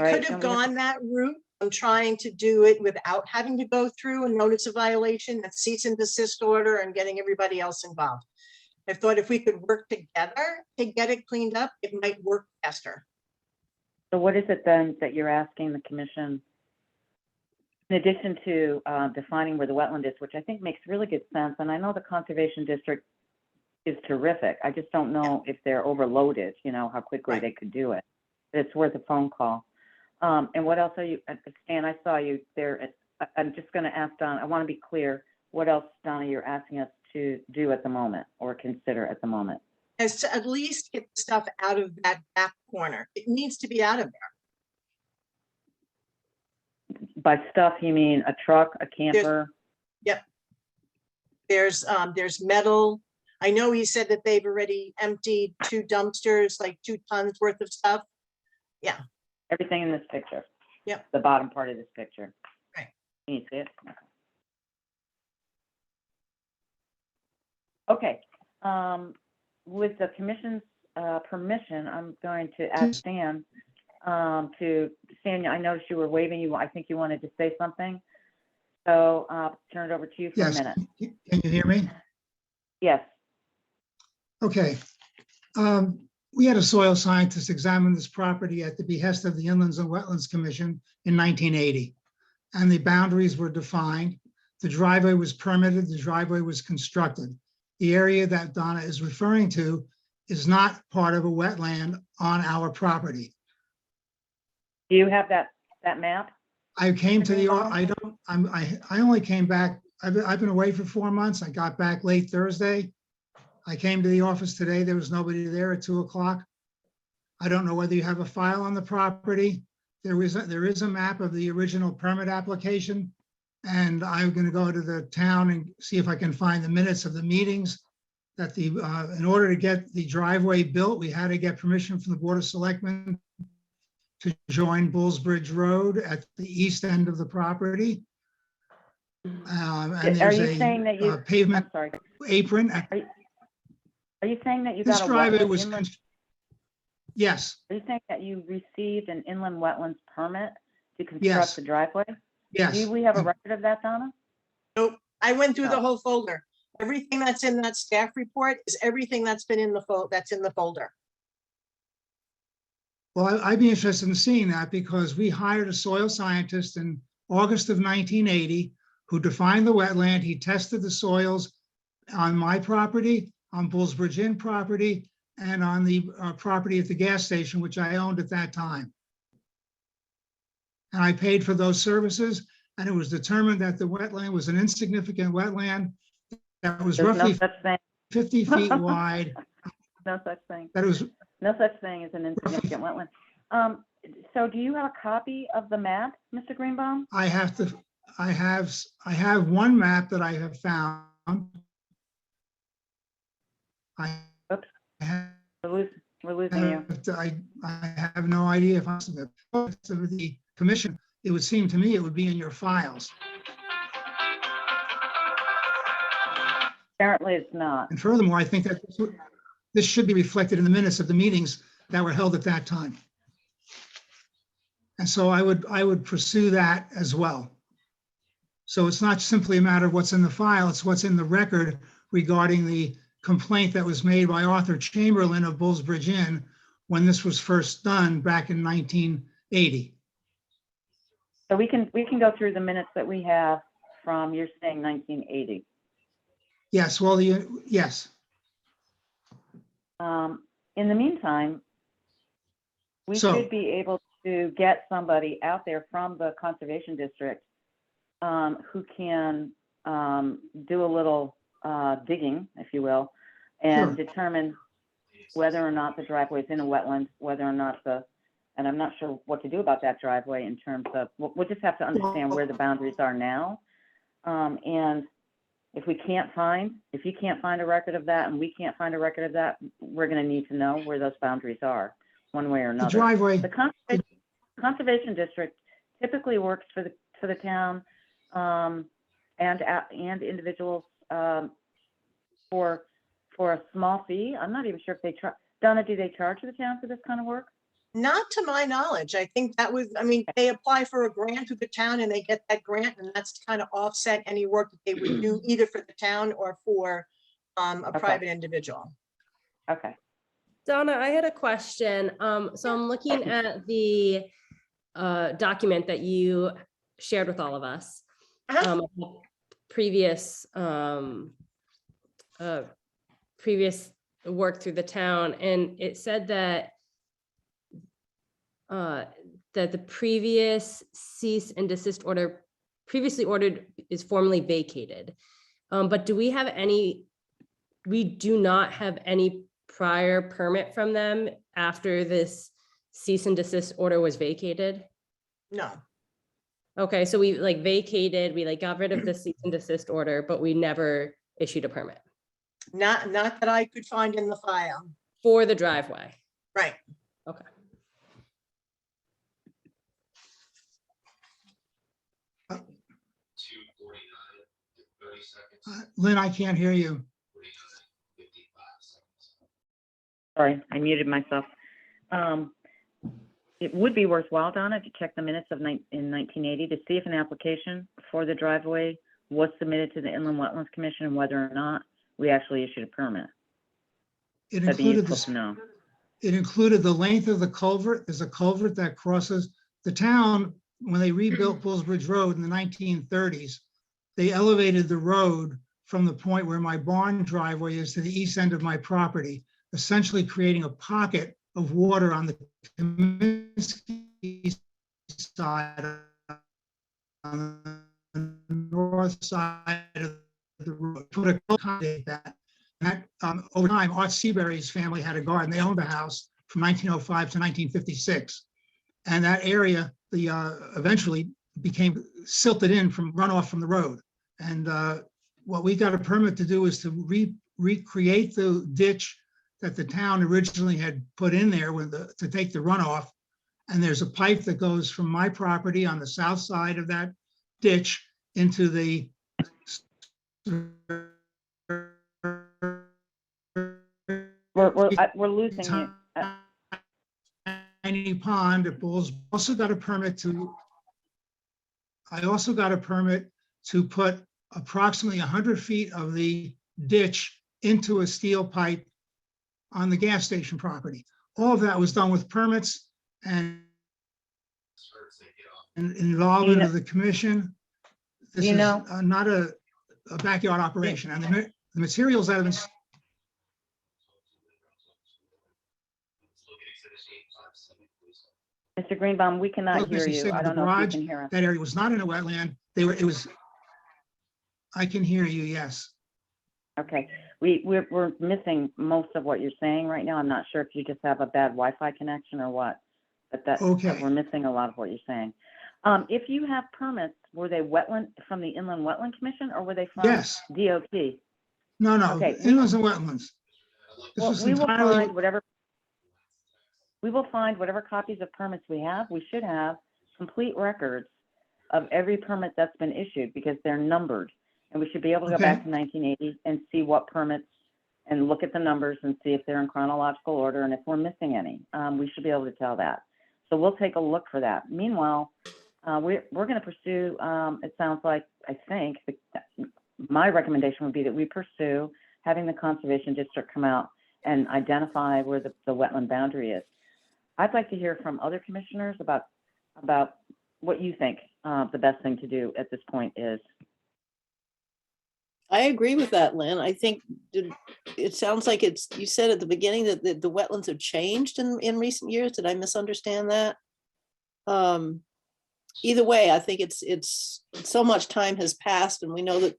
Right, could don't have we have gone that route. I'm trying to do it without having to go through a notice of violation, a cease and desist order, and getting everybody else involved. I thought if we could work together to get it cleaned up, it might work faster. So what is it then that you're asking the commission? In addition to defining where the wetland is, which I think makes really good sense, and I know the conservation district is terrific. I just don't know if they're overloaded, you know, how quickly Right. they could do it. But it's worth a phone call. And what else are you, Stan, I saw you there. I'm just going to ask Donna, I want to be clear, what else, Donna, you're asking us to do at the moment or consider at the moment? Is to at least get the stuff out of that back corner. It needs to be out of there. By stuff, you mean a truck, a camper? There's metal. I know he said that they've already emptied 2 dumpsters, like 2 tons worth of stuff. Everything in this picture? Yep. The bottom part of this picture? Right. Can you see it? Okay. With the commission's permission, I'm going to ask Stan Stan, I noticed you were waving. I think you wanted to say something. So turn it over to you for a Yes, minute. can you hear me? Yes. Okay. We had a soil scientist examine this property at the behest of the Inlands and Wetlands Commission in 1980. And the boundaries were defined. The driveway was permitted, the driveway was constructed. The area that Donna is referring to is not part of a wetland on our property. Do you have that map? I came to the, Greenbaum? I only came back, I've been away for 4 months. I got back late Thursday. I came to the office today. There was nobody there at 2 o'clock. I don't know whether you have a file on the property. There is a map of the original permit application. And I'm going to go to the town and see if I can find the minutes of the meetings that in order to get the driveway built, we had to get permission from the Board of Selectmen to join Bulls Bridge Road at the east end of the property. And Are there's you saying that you? a pavement I'm sorry. apron. Are you saying that you This got a driveway wetland was, inland? yes, Are you saying that you received an inland wetlands permit to construct Yes. the driveway? yes. Do we have a record of that, Donna? Nope, I went through the Oh. whole folder. Everything that's in that staff report is everything that's been in the that's in the folder. Well, I'd be interested in seeing that because we hired a soil scientist in August of 1980 who defined the wetland. He tested the soils on my property, on Bulls Bridge Inn property, and on the property at the gas station, which I owned at that time. And I paid for those services, and it was determined that the wetland was an insignificant wetland that was There's no roughly such thing. 50 feet wide, No such thing. that it was, No such thing as an insignificant wetland. So do you have a copy of the map, Mr. Greenbaum? I have one map that I have found. I Oops. have, We're losing you. I have no idea if I'm the commission, it would seem to me it would be in your files. Apparently it's not. And furthermore, I think that this should be reflected in the minutes of the meetings that were held at that time. And so I would pursue that as well. So it's not simply a matter of what's in the file, it's what's in the record regarding the complaint that was made by Arthur Chamberlain of Bulls Bridge Inn when this was first done back in 1980. So we can go through the minutes that we have from, you're saying 1980. Yes, well, yes. In the meantime, we So- should be able to get somebody out there from the conservation district who can do a little digging, if you will, and Sure. determine whether or not the driveway is in a wetland, whether or not and I'm not sure what to do about that driveway in terms of, we'll just have to understand where the boundaries are now. And if you can't find a record of that and we can't find a record of that, we're going to need to know where those boundaries are, one way or The another. driveway, The conservation district typically works for the town and individuals for a small fee. I'm not even sure if they charge. Donna, do they charge the town for this kind of work? Not to my knowledge. I think that was, I mean, they apply for a grant through the town and they get that grant, and that's to kind of offset any work that they would do either for the town or for a Okay. private individual. Okay. Donna, I had a question. So I'm looking at the document that you shared with all of us. Uh-huh. Previous previous work through the town, and it said that that the previous cease and desist order previously ordered is formally vacated. But do we have any, we do not have any prior permit from them after this cease and desist order was vacated? No, Okay, so we like vacated, we like got rid of the cease and desist order, but we never issued a permit not that I could find in the file. for the driveway. Right. Okay. Lynn, I can't hear you. Sorry, I muted myself. It would be worthwhile, Donna, to check the minutes of in 1980 to see if an application for the driveway was submitted to the Inland Wetlands Commission and whether or not we actually issued a permit. It That'd be included useful this. to know. It included the length of the culvert. There's a culvert that crosses the town. When they rebuilt Bulls Bridge Road in the 1930s, they elevated the road from the point where my barn driveway is to the east end of my property, essentially creating a pocket of water on the Comiskey side, on the north side of the road. Put a accommodate that. And that, over time, Art Seabury's family had a garden. They owned a house from 1905 to 1956. And that area, eventually became silted in from runoff from the road. And what we got a permit to do is to recreate the ditch that the town originally had put in there to take the runoff. And there's a pipe that goes from my property on the south side of that ditch into the We're losing you. tiny pond at Bulls. Also got a permit to, I also got a permit to put approximately 100 feet of the ditch into a steel pipe on the gas station property. All of that was done with permits and involvement of the commission. This is not a backyard operation, and the materials that have been. Mr. Greenbaum, we cannot hear you. I don't know if you can hear us. That area was not in a wetland. It was. I can hear you, yes. Okay, we're missing most of what you're saying right now. I'm not sure if you just have a bad Wi-Fi connection or what, but Okay. we're missing a lot of what you're saying. If you have permits, were they from the Inland Wetland Commission or were they from Yes. DOT? No, Okay. inlands and wetlands. This Well, was we will entirely. find whatever copies of permits we have. We should have complete records of every permit that's been issued because they're numbered. And we should be able to go back to 1980 and see what permits and look at the numbers and see if they're in chronological order. And if we're missing any, we should be able to tell that. So we'll take a look for that. Meanwhile, we're going to pursue, it sounds like, I think, my recommendation would be that we pursue having the Conservation District come out and identify where the wetland boundary is. I'd like to hear from other commissioners about what you think the best thing to do at this point is. I agree with that, Lynn. I think it sounds like you said at the beginning that the wetlands have changed in recent years. Did I misunderstand that? Either way, I think it's so much time has passed and we know that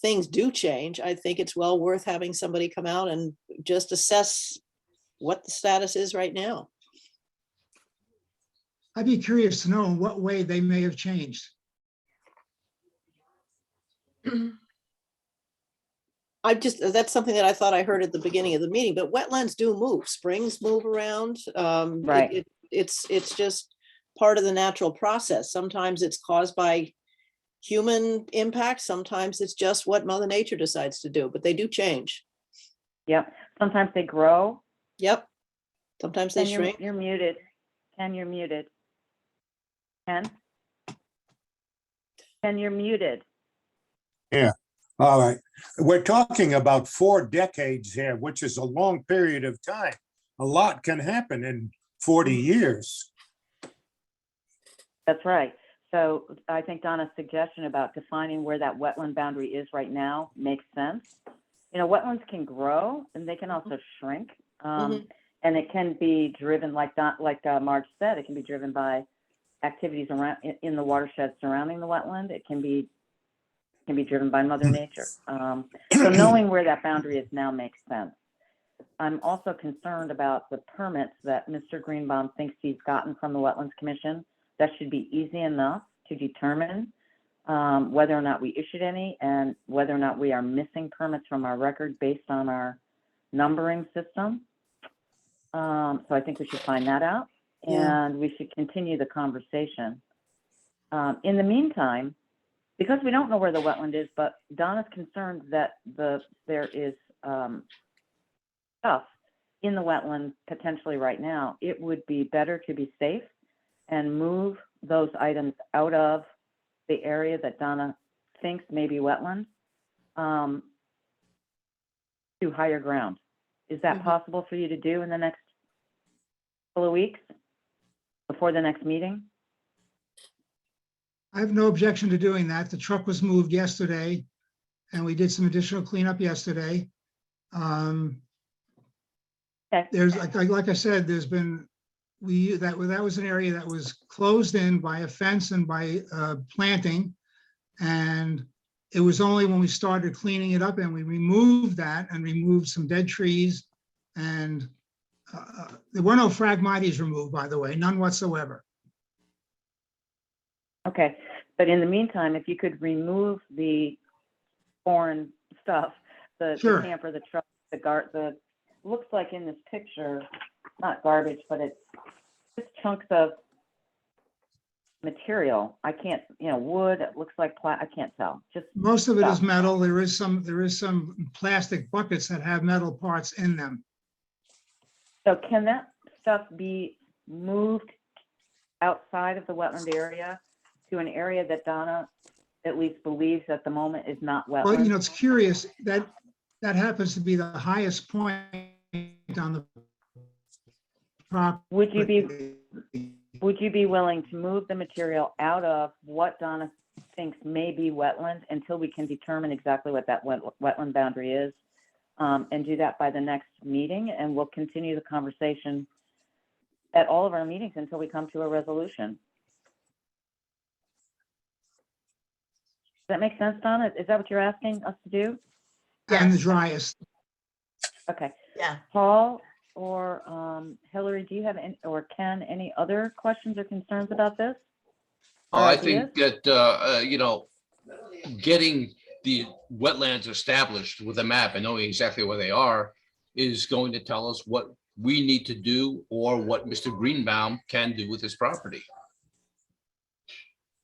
things do change. I think it's well worth having somebody come out and just assess what the status is right now. I'd be curious to know in what way they may have changed. That's something that I thought I heard at the beginning of the meeting, but wetlands do move. Springs move around. Right. It's just part of the natural process. Sometimes it's caused by human impact. Sometimes it's just what Mother Nature decides to do, but they do change. Yep. Sometimes they grow. Yep. Sometimes they Ken, shrink. you're muted. Ken, you're muted. Ken? Ken, you're muted. Yeah. All right. We're talking about 4 decades here, which is a long period of time. A lot can happen in 40 years. That's right. So I think Donna's suggestion about defining where that wetland boundary is right now makes sense. You know, wetlands can grow and they can also shrink. And it can be driven, like Marge said, it can be driven by activities around in the watershed surrounding the wetland. It can be driven by Mother Nature. So knowing where that boundary is now makes sense. I'm also concerned about the permits that Mr. Greenbaum thinks he's gotten from the Wetlands Commission. That should be easy enough to determine whether or not we issued any and whether or not we are missing permits from our record based on our numbering system. So I think we should find that out, and we should continue the conversation. In the meantime, because we don't know where the wetland is, but Donna's concerned that there is stuff in the wetland potentially right now, it would be better to be safe and move those items out of the area that Donna thinks may be wetland to higher ground. Is that possible for you to do in the next couple of weeks before the next meeting? I have no objection to doing that. The truck was moved yesterday and we did some additional cleanup yesterday. Okay. There's, like I said, there's been, that was an area that was closed in by a fence and by planting. And it was only when we started cleaning it up and we removed that and removed some dead trees, and there were no phragmites removed, by the way, none whatsoever. Okay, but in the meantime, if you could remove the foreign stuff, the Sure. camper, the truck, the looks like in this picture, not garbage, but it's just chunks of material. I can't, wood, it looks like I can't tell. Just Most of it is stuff. metal. There is some plastic buckets that have metal parts in them. So can that stuff be moved outside of the wetland area to an area that Donna at least believes at the moment is not wetland? Well, it's curious that happens to be the highest point on the property. Would you be willing to move the material out of what Donna thinks may be wetland until we can determine exactly what that wetland boundary is? And do that by the next meeting, and we'll continue the conversation at all of our meetings until we come to a resolution. Does that make sense, Donna? Is that what you're asking us to do? And the driest. Okay. Yeah. Paul or Hillary, do you have any, or Ken, any other questions or concerns about this? Or I ideas? think that, getting the wetlands established with a map and knowing exactly where they are is going to tell us what we need to do or what Mr. Greenbaum can do with his property.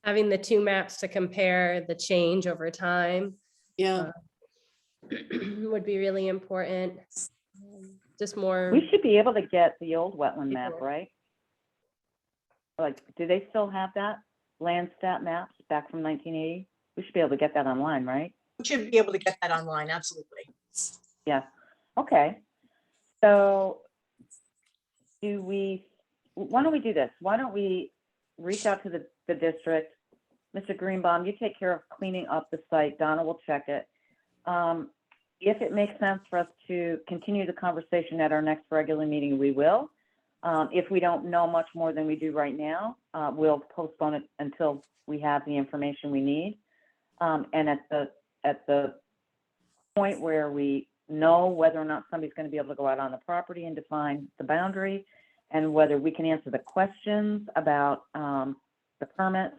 Having the two maps to compare the change over time Yeah, would be really important. Just more. We should be able to get the old wetland map, right? Like, do they still have that? Landstat maps back from 1980? We should be able to get that online, right? We should be able to get that online, absolutely. Yeah, okay. So why don't we do this? Why don't we reach out to the district? Mr. Greenbaum, you take care of cleaning up the site. Donna will check it. If it makes sense for us to continue the conversation at our next regular meeting, we will. If we don't know much more than we do right now, we'll postpone it until we have the information we need. And at the point where we know whether or not somebody's going to be able to go out on the property and define the boundary, and whether we can answer the questions about the permits,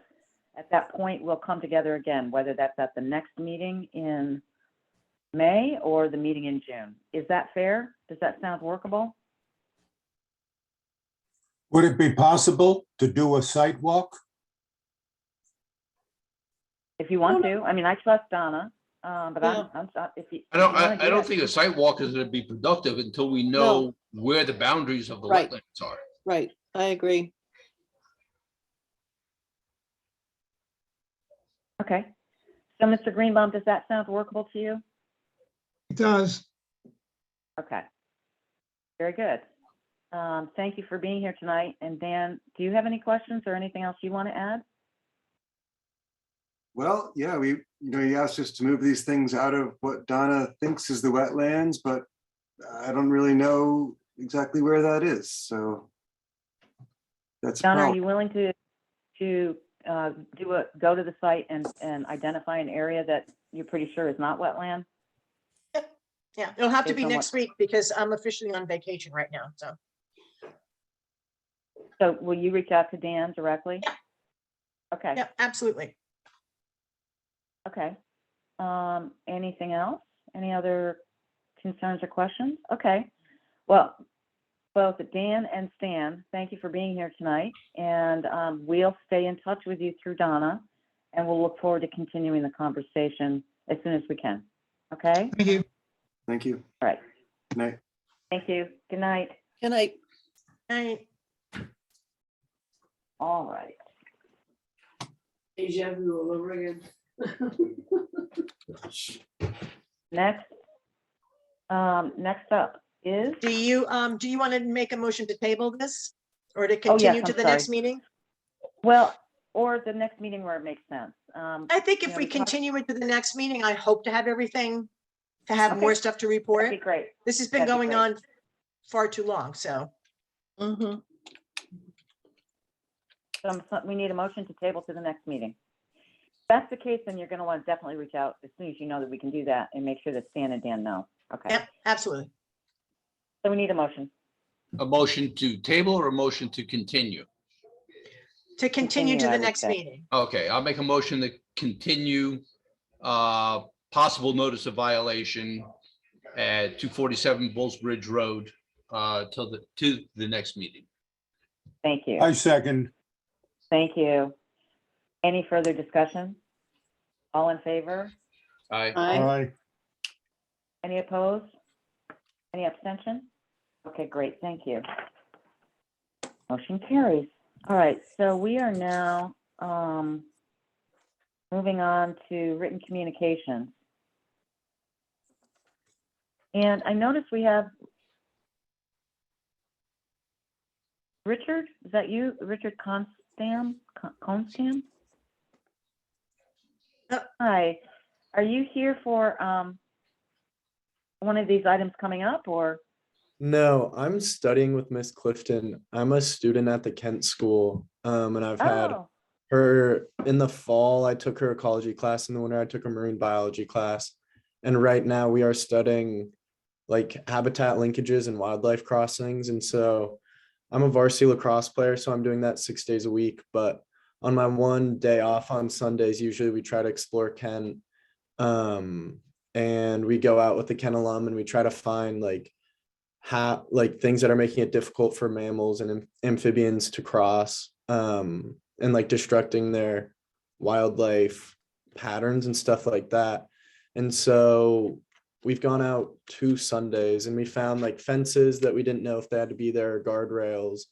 at that point, we'll come together again, whether that's at the next meeting in May or the meeting in June. Is that fair? Does that sound workable? Would it be possible to do a site walk? If you want to. I mean, I trust Donna, but Yeah. I'm if you. I don't, if you wanna do I don't it. think a site walk is going to be productive until we know where the boundaries of the Right. wetlands are. right. I agree. Okay. So, Mr. Greenbaum, does that sound workable to you? It does. Okay. Very good. Thank you for being here tonight. And Dan, do you have any questions or anything else you want to add? Well, yeah, you asked us to move these things out of what Donna thinks is the wetlands, but I don't really know exactly where that is, so that's a Donna, are problem. you willing to go to the site and identify an area that you're pretty sure is not wetland? Yeah, it'll have to Based be on next week because I'm officially on vacation right now, so. So will you reach out to Dan directly? Yeah. Okay. Yeah, absolutely. Okay. Anything else? Any other concerns or questions? Okay. Well, both Dan and Stan, thank you for being here tonight. And we'll stay in touch with you through Donna, and we'll look forward to continuing the conversation as soon as we can. Okay? Thank you. Thank you. All right. Good night. Thank you. Good night. Good night. Right. All right. Deja vu all over again. Next up is, Do you want to make a motion to table this or to Oh, yes, continue to I'm the next sorry. meeting? well, or the next meeting where it makes sense. I think you if know, we we talked- continue it to the next meeting, I hope to have everything, to have more Okay. stuff to That'd report. be great. This has been That'd be going great. on far too long, so. Mhm. So we need a motion to table to the next meeting. If that's the case, then you're going to want to definitely reach out as soon as you know that we can do that and make sure that Stan and Dan know. Okay. Yep, absolutely. So we need a motion. A motion to table or a motion to continue? To continue to I the would next say. meeting. Okay, I'll make a motion to continue possible notice of violation at 247 Bulls Bridge Road to the next meeting. Thank you. I second. Thank you. Any further discussion? All in favor? Aye. Aye. Aye. Any opposed? Any abstention? Okay, great. Thank you. Motion carries. All right, so we are now moving on to written communications. And I noticed we have Richard, is that you? Richard Constam? Constam? Hi, are you here for one of these items coming up, or? No, I'm studying with Miss Clifton. I'm a student at the Kent School, and I've had Oh, her in the fall. I took her ecology class. In the winter, I took a marine biology class. And right now we are studying like habitat linkages and wildlife crossings. And so I'm a varsity lacrosse player, so I'm doing that 6 days a week. But on my one day off on Sundays, usually we try to explore Kent. And we go out with the Kent alum and we try to find like things that are making it difficult for mammals and amphibians to cross, and like destructing their wildlife patterns and stuff like that. And so we've gone out 2 Sundays and we found like fences that we didn't know if they had to be there, or guardrails.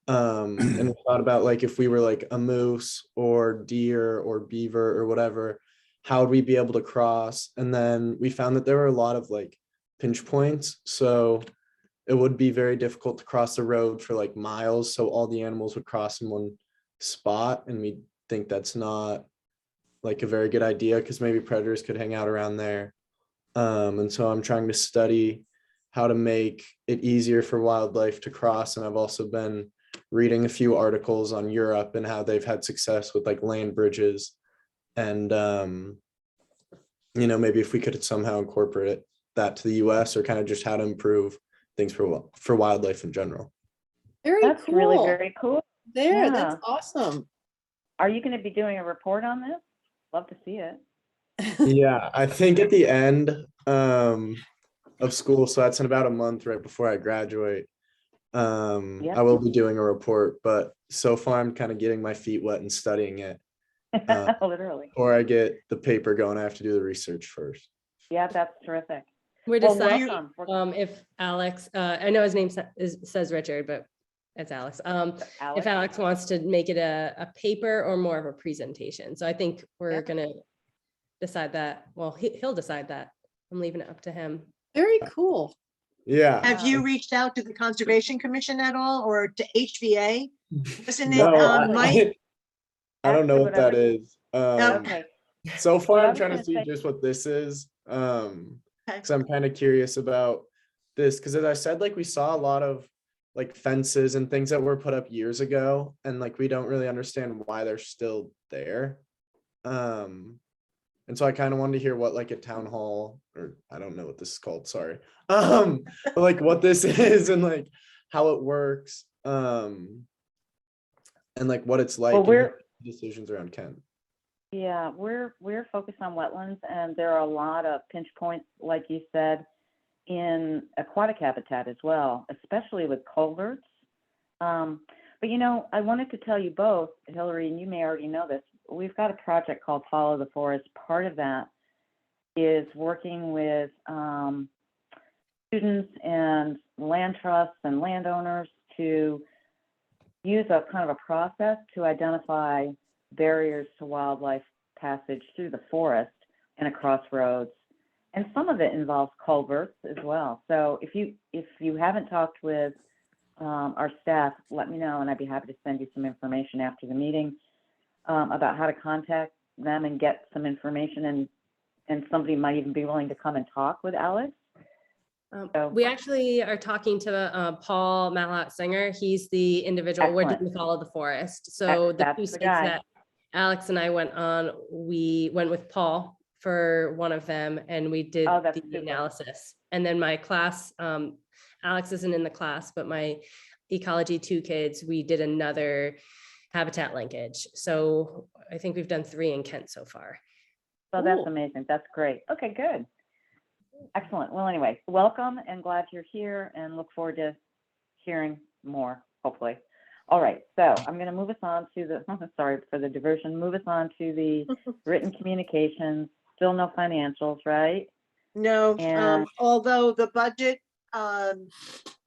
And we thought about like if we were like a moose or deer or beaver or whatever, how would we be able to cross? And then we found that there were a lot of like pinch points. So it would be very difficult to cross the road for like miles. So all the animals would cross in one spot. And we think that's not like a very good idea because maybe predators could hang out around there. And so I'm trying to study how to make it easier for wildlife to cross. And I've also been reading a few articles on Europe and how they've had success with like land bridges. And, maybe if we could somehow incorporate that to the US, or kind of just how to improve things for wildlife in general. Very that's cool. really very cool. There, Yeah. that's awesome. Are you going to be doing a report on this? Love to see it. Yeah, I think at the end of school, so that's in about a month right before I graduate, Yep. I will be doing a report, but so far I'm kind of getting my feet wet and studying it. Literally. Before I get the paper going, I have to do the research first. Yeah, that's terrific. We're Well, deciding welcome. if Alex, I know his name says Richard, but it's Alex. If Alex wants to make it a paper or more of a presentation. So I think we're Yep. gonna decide that. Well, he'll decide that. I'm leaving it up to him. Very cool. Yeah. Have you reached out to the Conservation Commission at all, or to HVA? Isn't it, No, Mike? I don't know Actually, what that whatever- is. Okay, So far, What I I'm was trying to gonna see say- just what this is. Okay. Because I'm kind of curious about this. Because as I said, like we saw a lot of like fences and things that were put up years ago, and like we don't really understand why they're still there. And so I kind of wanted to hear what like a town hall, or I don't know what this is called, sorry. But like what this is and like how it works. And like what it's like Well, and we're- decisions around Kent. yeah, we're focused on wetlands, and there are a lot of pinch points, like you said, in aquatic habitat as well, especially with culverts. But you know, I wanted to tell you both, Hillary, and you may already know this, we've got a project called Follow the Forest. Part of that is working with students and land trusts and landowners to use a kind of a process to identify barriers to wildlife passage through the forest and across roads. And some of it involves culverts as well. So if you haven't talked with our staff, let me know, and I'd be happy to send you some information after the meeting about how to contact them and get some information, and somebody might even be willing to come and talk with Alex. So- We actually are talking to Paul Malat Singer. He's the individual, we're Excellent. doing Follow the Forest. So the That's two the sites guy. that Alex and I went on, we went with Paul for one of them, and we did Oh, that's the super. analysis. And then my class, Alex isn't in the class, but my Ecology 2 kids, we did another habitat linkage. So I think we've done 3 in Kent so far. So that's Cool. amazing. That's great. Okay, good. Excellent. Well, anyway, welcome and glad you're here, and look forward to hearing more, hopefully. All right, so I'm going to move us on to the, sorry for the diversion, move us on to the written communications. Still no financials, right? No, And- although the budget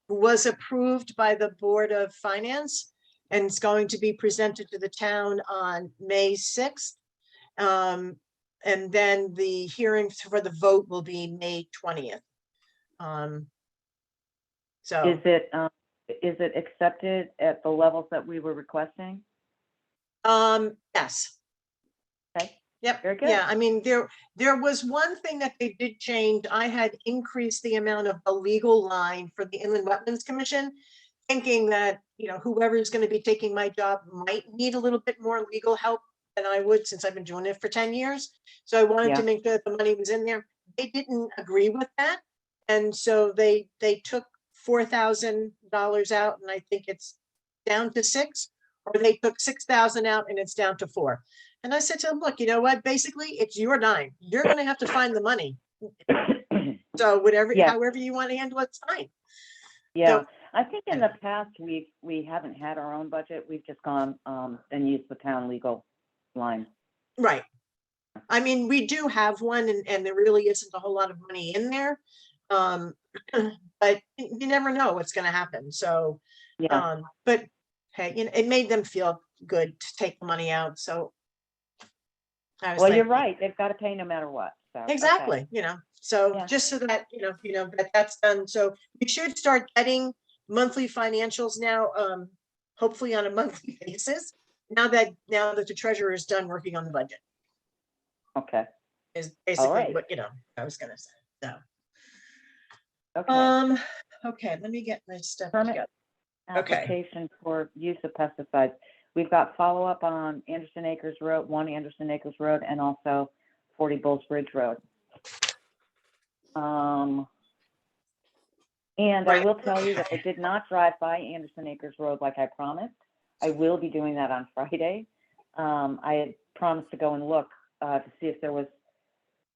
was approved by the Board of Finance and it's going to be presented to the town on May 6th. And then the hearing for the vote will be May 20th. So, Is it accepted at the levels that we were requesting? yes. Okay, Yep. very good. Yeah, I mean, there was one thing that they did change. I had increased the amount of the legal line for the Inland Wetlands Commission, thinking that, you know, whoever is going to be taking my job might need a little bit more legal help than I would, since I've been doing it for 10 years. So I wanted Yeah. to make sure that the money was in there. They didn't agree with that. And so they took $4,000 out, and I think it's down to 6, or they took 6,000 out and it's down to 4. And I said to them, look, you know what, basically it's your dime. You're gonna have to find the money. So whatever, Yeah. however you want to handle it's fine. Yeah, I think in the past, we haven't had our own budget. We've just gone and used the town legal line. Right. I mean, we do have one, and there really isn't a whole lot of money in there. But you never know what's gonna happen, so, Yeah, but hey, you know, it made them feel good to take the money out, so. I was well, you're like, right. They've got to pay no matter what. So, okay. exactly, you know, so Yeah. just so that, you know, that's done, so we should start getting monthly financials now, hopefully on a monthly basis, now that the treasurer is done working on the budget, Okay, is basically right. what, you know, I was gonna say, so. okay. Okay, let me get my stuff Permit together. Okay. application for use of pesticides. We've got follow-up on Anderson Acres Road, 1 Anderson Acres Road, and also 40 Bulls Bridge Road. And I Right. will tell you that I did not drive by Anderson Acres Road like I promised. I will be doing that on Friday. I had promised to go and look to see if there was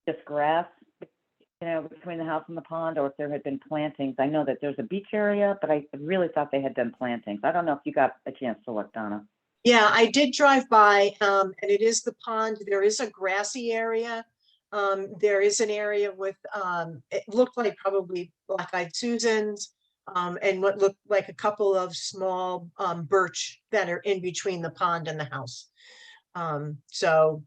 just grass, you know, between the house and the pond, or if there had been plantings. I know that there's a beach area, but I really thought they had done plantings. I don't know if you got a chance to look, Donna. Yeah, I did drive by, and it is the pond. There is a grassy area. There is an area with, it looked like probably black-eyed Susans, and what looked like a couple of small, birch that are in between the pond and the house. So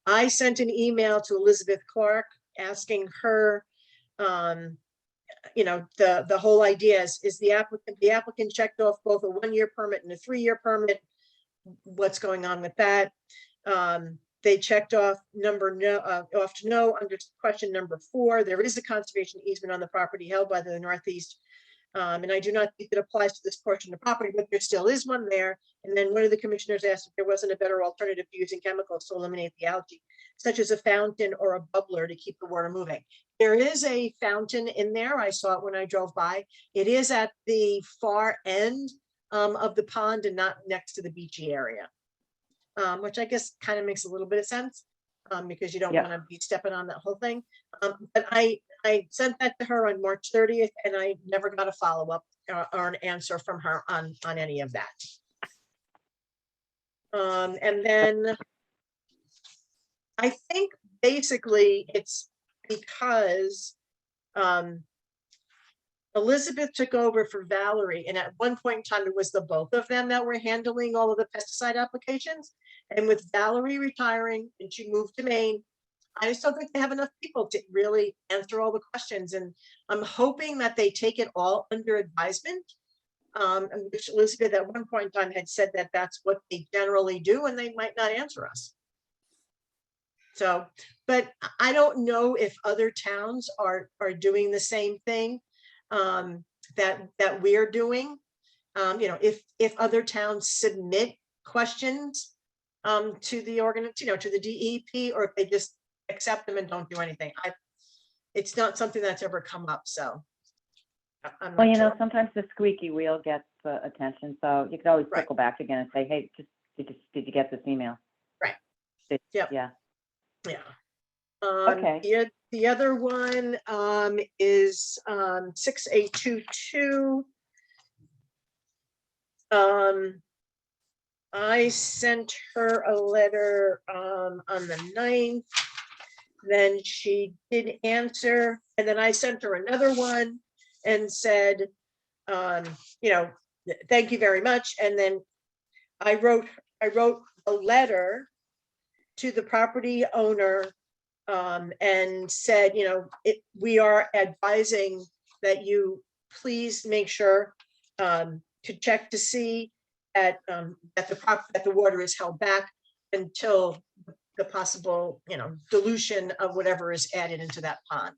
I sent an email to Elizabeth Clark asking her, the whole idea is the applicant checked off both a 1-year permit and a 3-year permit. What's going on with that? They checked off off to no under question number 4. There is a conservation easement on the property held by the Northeast. And I do not think it applies to this portion of the property, but there still is one there. And then one of the commissioners asked if there wasn't a better alternative to using chemicals to eliminate the algae, such as a fountain or a bubbler to keep the water moving. There is a fountain in there. I saw it when I drove by. It is at the far end of the pond and not next to the beachy area, which I guess kind of makes a little bit of sense because you don't Yep. want to be stepping on that whole thing. But I sent that to her on March 30th and I never got a follow-up or an answer from her on any of that. And then I think basically it's because Elizabeth took over for Valerie, and at one point in time, it was the both of them that were handling all of the pesticide applications. And with Valerie retiring and she moved to Maine, I just don't think they have enough people to really answer all the questions. And I'm hoping that they take it all under advisement. And which Elizabeth at one point in time had said that that's what they generally do, and they might not answer us. So, but I don't know if other towns are doing the same thing that we're doing. If other towns submit questions to the to the DEP, or if they just accept them and don't do anything. It's not something that's ever come up, so. I'm Well, not sure. sometimes the squeaky wheel gets the attention, so you could always Right. circle back again and say, hey, did you get this email? Right. Yep. Yep. Yeah. Yeah. Okay. The other one is 6822. I sent her a letter on the 9th. Then she did answer, and then I sent her another one and said, thank you very much. And then I wrote a letter to the property owner and said, we are advising that you please make sure to check to see that the water is held back until the possible, dilution of whatever is added into that pond.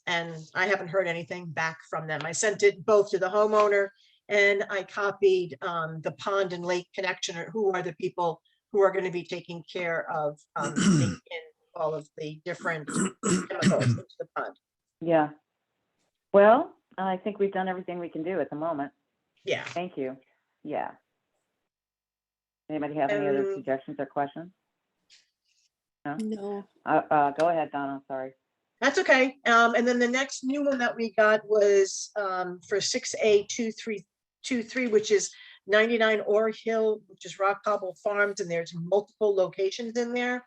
And I haven't heard anything back from them. I sent it both to the homeowner and I copied the pond and lake connection, or who are the people who are going to be taking care of taking in all of the different chemicals into the pond. Yeah. Well, I think we've done everything we can do at the moment. Yeah. Thank you. Yeah. Anybody have any other suggestions or questions? No. Go ahead, Donna, sorry. That's okay. And then the next new one that we got was for 6A2323, which is 99 Ore Hill, which is Rock Cobble Farms, and there's multiple locations in there.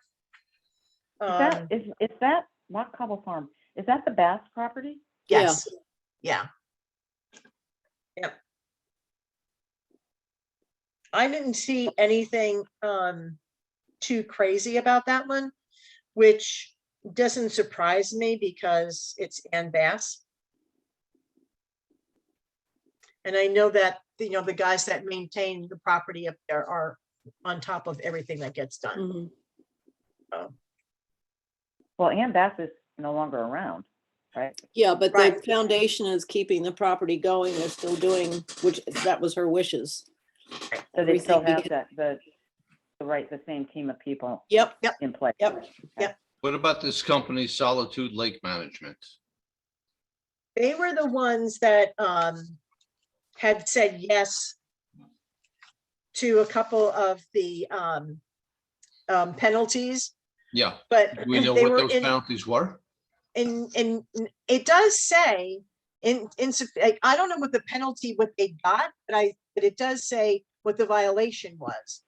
Is that Rock Cobble Farm? Is that the Bass property? Yes. Yeah. Yep. I didn't see anything too crazy about that one, which doesn't surprise me because it's Ann Bass. And I know that, the guys that maintain the property up there are on top of everything that gets done. Mhm. So, Well, Ann Bass is no longer around, right? Yeah, but the Right. foundation is keeping the property going. They're still doing, which that was her wishes. So they still Everything have the same team of people Yep, in place. Yep. What about this company, Solitude Lake Management? they were the ones that had said yes to a couple of the penalties, Yeah, but do we know they what were those penalties were? and it does say like, I don't know what the penalty, what they got, but it does say what the violation was.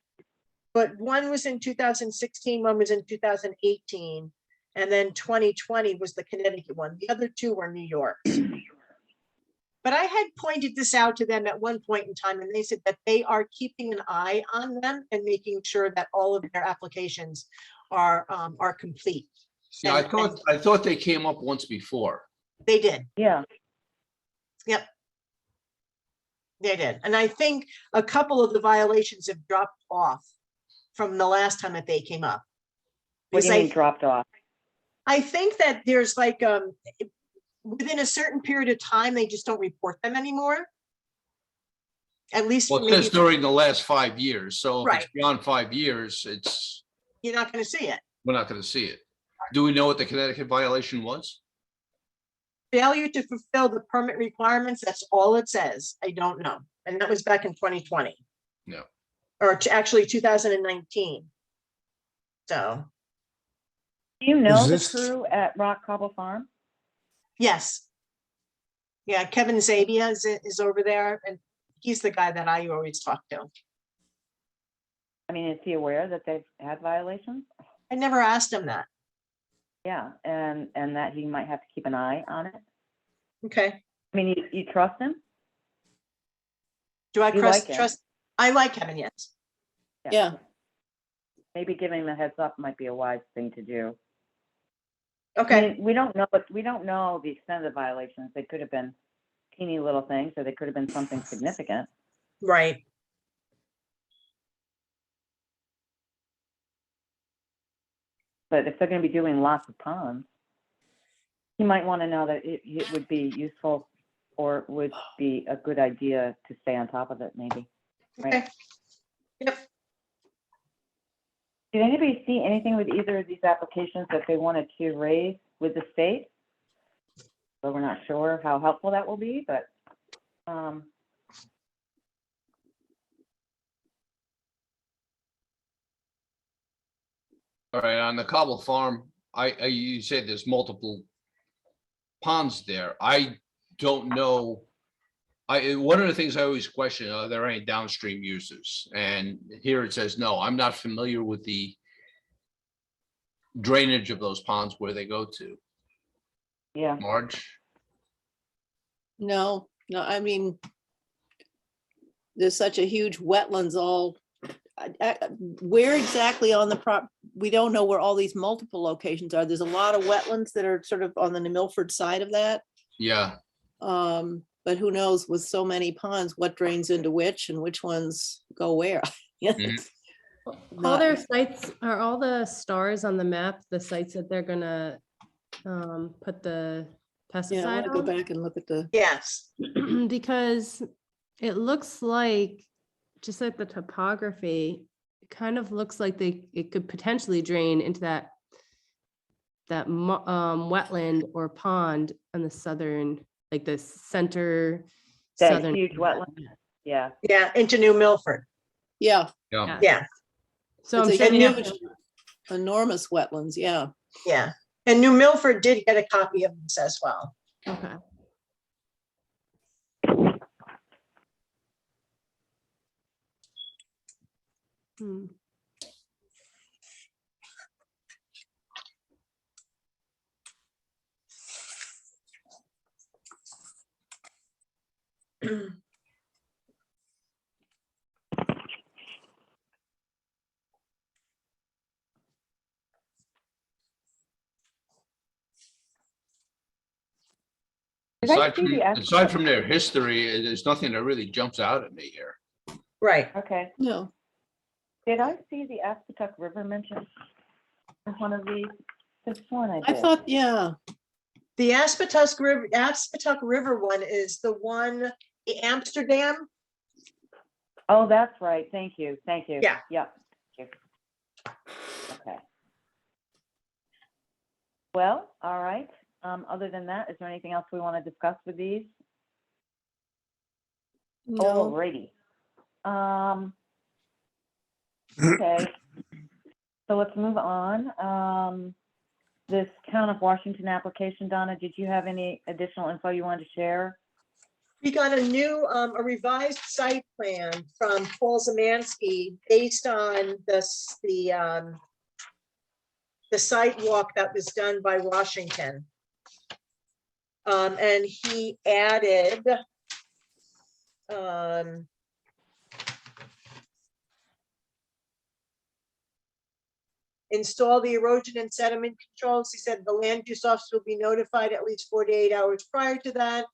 But one was in 2016, one was in 2018, and then 2020 was the Connecticut one. The other two were New York. But I had pointed this out to them at one point in time, and they said that they are keeping an eye on them and making sure that all of their applications are complete. Yeah, And- I thought they came up once before. They did. Yeah, Yep. They did. And I think a couple of the violations have dropped off from the last time that they came up. what do you Because mean dropped off? I think that there's like, within a certain period of time, they just don't report them anymore. At least Well, it maybe says during the last 5 years. So if Right. it's beyond 5 years, you're not gonna see it. we're not going to see it. Do we know what the Connecticut violation was? Failure to fulfill the permit requirements, that's all it says. I don't know. And that was back in 2020. No. Or actually 2019. So, Do you know the this- crew at Rock Cobble Farm? yes. Yeah, Kevin Zabia is over there, and he's the guy that I always talk to. I mean, is he aware that they've had violations? I never asked him that. Yeah, and that he might have to keep an eye on it. Okay. I mean, you trust him? Do I You trust, like him? trust? I like Kevin, yes. Yeah. Maybe giving him a heads up might be a wise thing to do. I Okay, mean, we don't know the extent of the violations. They could have been teeny little things, or they could have been something significant. right. But if they're gonna be doing lots of ponds, you might want to know that it would be useful or would be a good idea to stay on top of it, maybe. Right. Okay. Yep. Did anybody see anything with either of these applications that they wanted to raise with the state? So we're not sure how helpful that will be, but All right, on the Cobble Farm, you said there's multiple ponds there. I don't know. One of the things I always question, are there any downstream uses? And here it says, no, I'm not familiar with the drainage of those ponds where they go to. yeah. Marge? No, I mean, there's such a huge wetlands all, where exactly on the we don't know where all these multiple locations are. There's a lot of wetlands that are sort of on the New Milford side of that. Yeah, But who knows with so many ponds, what drains into which and which ones go where? Yeah. Mhm. All their sites, are all the stars on the map, the sites that they're gonna put the Yeah, I pesticide want to go on? back and look at the, Yes. Because it looks like, just like the topography, it kind of looks like it could potentially drain into that wetland or pond on the southern, like the center. That southern. huge wetland. Yeah. Yeah, into New Milford. yeah, yeah. Yeah, So I'm it's sure a they have huge, to- enormous wetlands, yeah. yeah. And New Milford did get a copy of this as well. okay. Hmm. Did I Aside see from, the aside from their history, there's nothing that really jumps out at me here. Right. Okay. No, Did I see the Aspetuck River mentioned in one of these? This one I I did. thought, yeah, The Aspetuck River one is the one, the Amsterdam. Oh, that's right. Thank you. Thank you. Yeah. Yep. Thank you. Okay. Well, all right. Other than that, is there anything else we want to discuss with these? no, Alrighty. Okay. So let's move on. This Town of Washington application, Donna, did you have any additional info you wanted to share? We got a revised site plan from Paul Zemansky based on the site walk that was done by Washington. And he added Install the erosion and sediment controls. He said the land use officer will be notified at least 48 hours prior to that.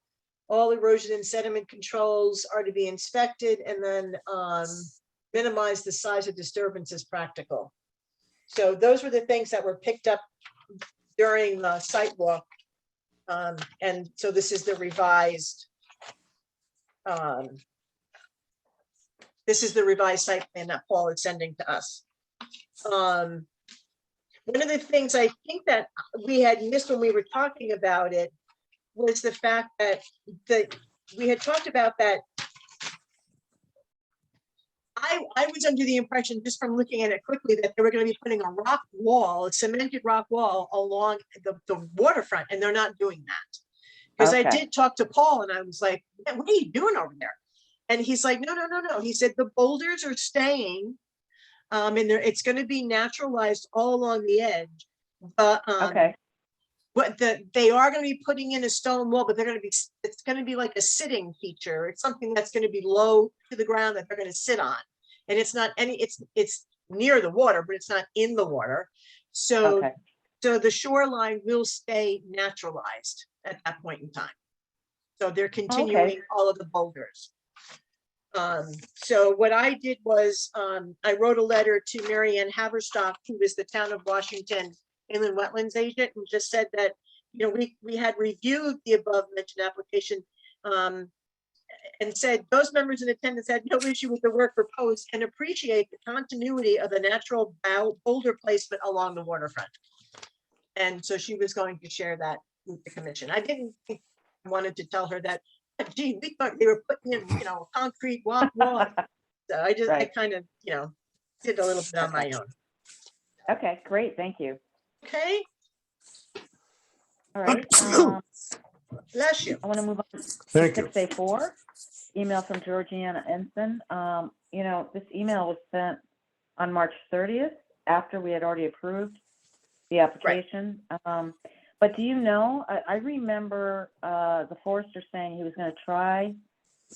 All erosion and sediment controls are to be inspected, and then minimize the size of disturbance as practical. So those were the things that were picked up during the site walk. And so this is the revised site plan that Paul is sending to us. One of the things I think that we had missed when we were talking about it was the fact that we had talked about that. I was under the impression, just from looking at it quickly, that they were going to be putting a rock wall, a cemented rock wall along the waterfront, and they're not doing that. Because I Okay. did talk to Paul and I was like, "Man, what are you doing over there?" And he's like, no. He said the boulders are staying, and it's going to be naturalized all along the edge. But Okay. they are going to be putting in a stone wall, but it's going to be like a sitting feature. It's something that's going to be low to the ground that they're going to sit on. And it's not it's near the water, but it's not in the water. So, Okay. so the shoreline will stay naturalized at that point in time. So they're continuing all of the boulders. So what I did was I wrote a letter to Mary Ann Haverstock, who is the town of Washington inland wetlands agent, and just said that, you know, we had reviewed the above mentioned application and said those members in attendance had no issue with the work proposed and appreciate the continuity of the natural boulder placement along the waterfront. And so she was going to share that with the commission. I didn't think I wanted to tell her that, gee, we thought they were putting in, you know, concrete walk wall. So I just, I Right. kind of, you know, did a little bit on my own. Okay, great, thank you. Okay, All right. bless you. I want to move on to Thank you. 6A4, email from Georgiana Ensign. You know, this email was sent on March 30th after we had already approved the application. But do you know, I remember the forester saying he was going to try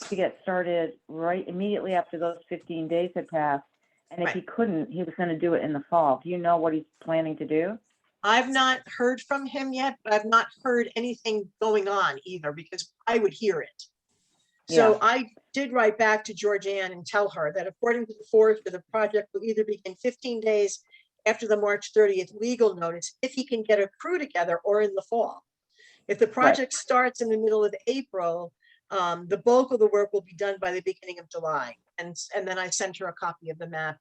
to get started right immediately after those 15 days had passed. And if he couldn't, he was going to do it in the fall. Do you know what he's planning to do? I've not heard from him yet, but I've not heard anything going on either, because I would hear it. So Yeah. I did write back to Georgianne and tell her that according to the forester, the project will either begin 15 days after the March 30th legal notice, if he can get a crew together, or in the fall. If the project starts in the middle of April, the bulk of the work will be done by the beginning of July. And then I sent her a copy of the map.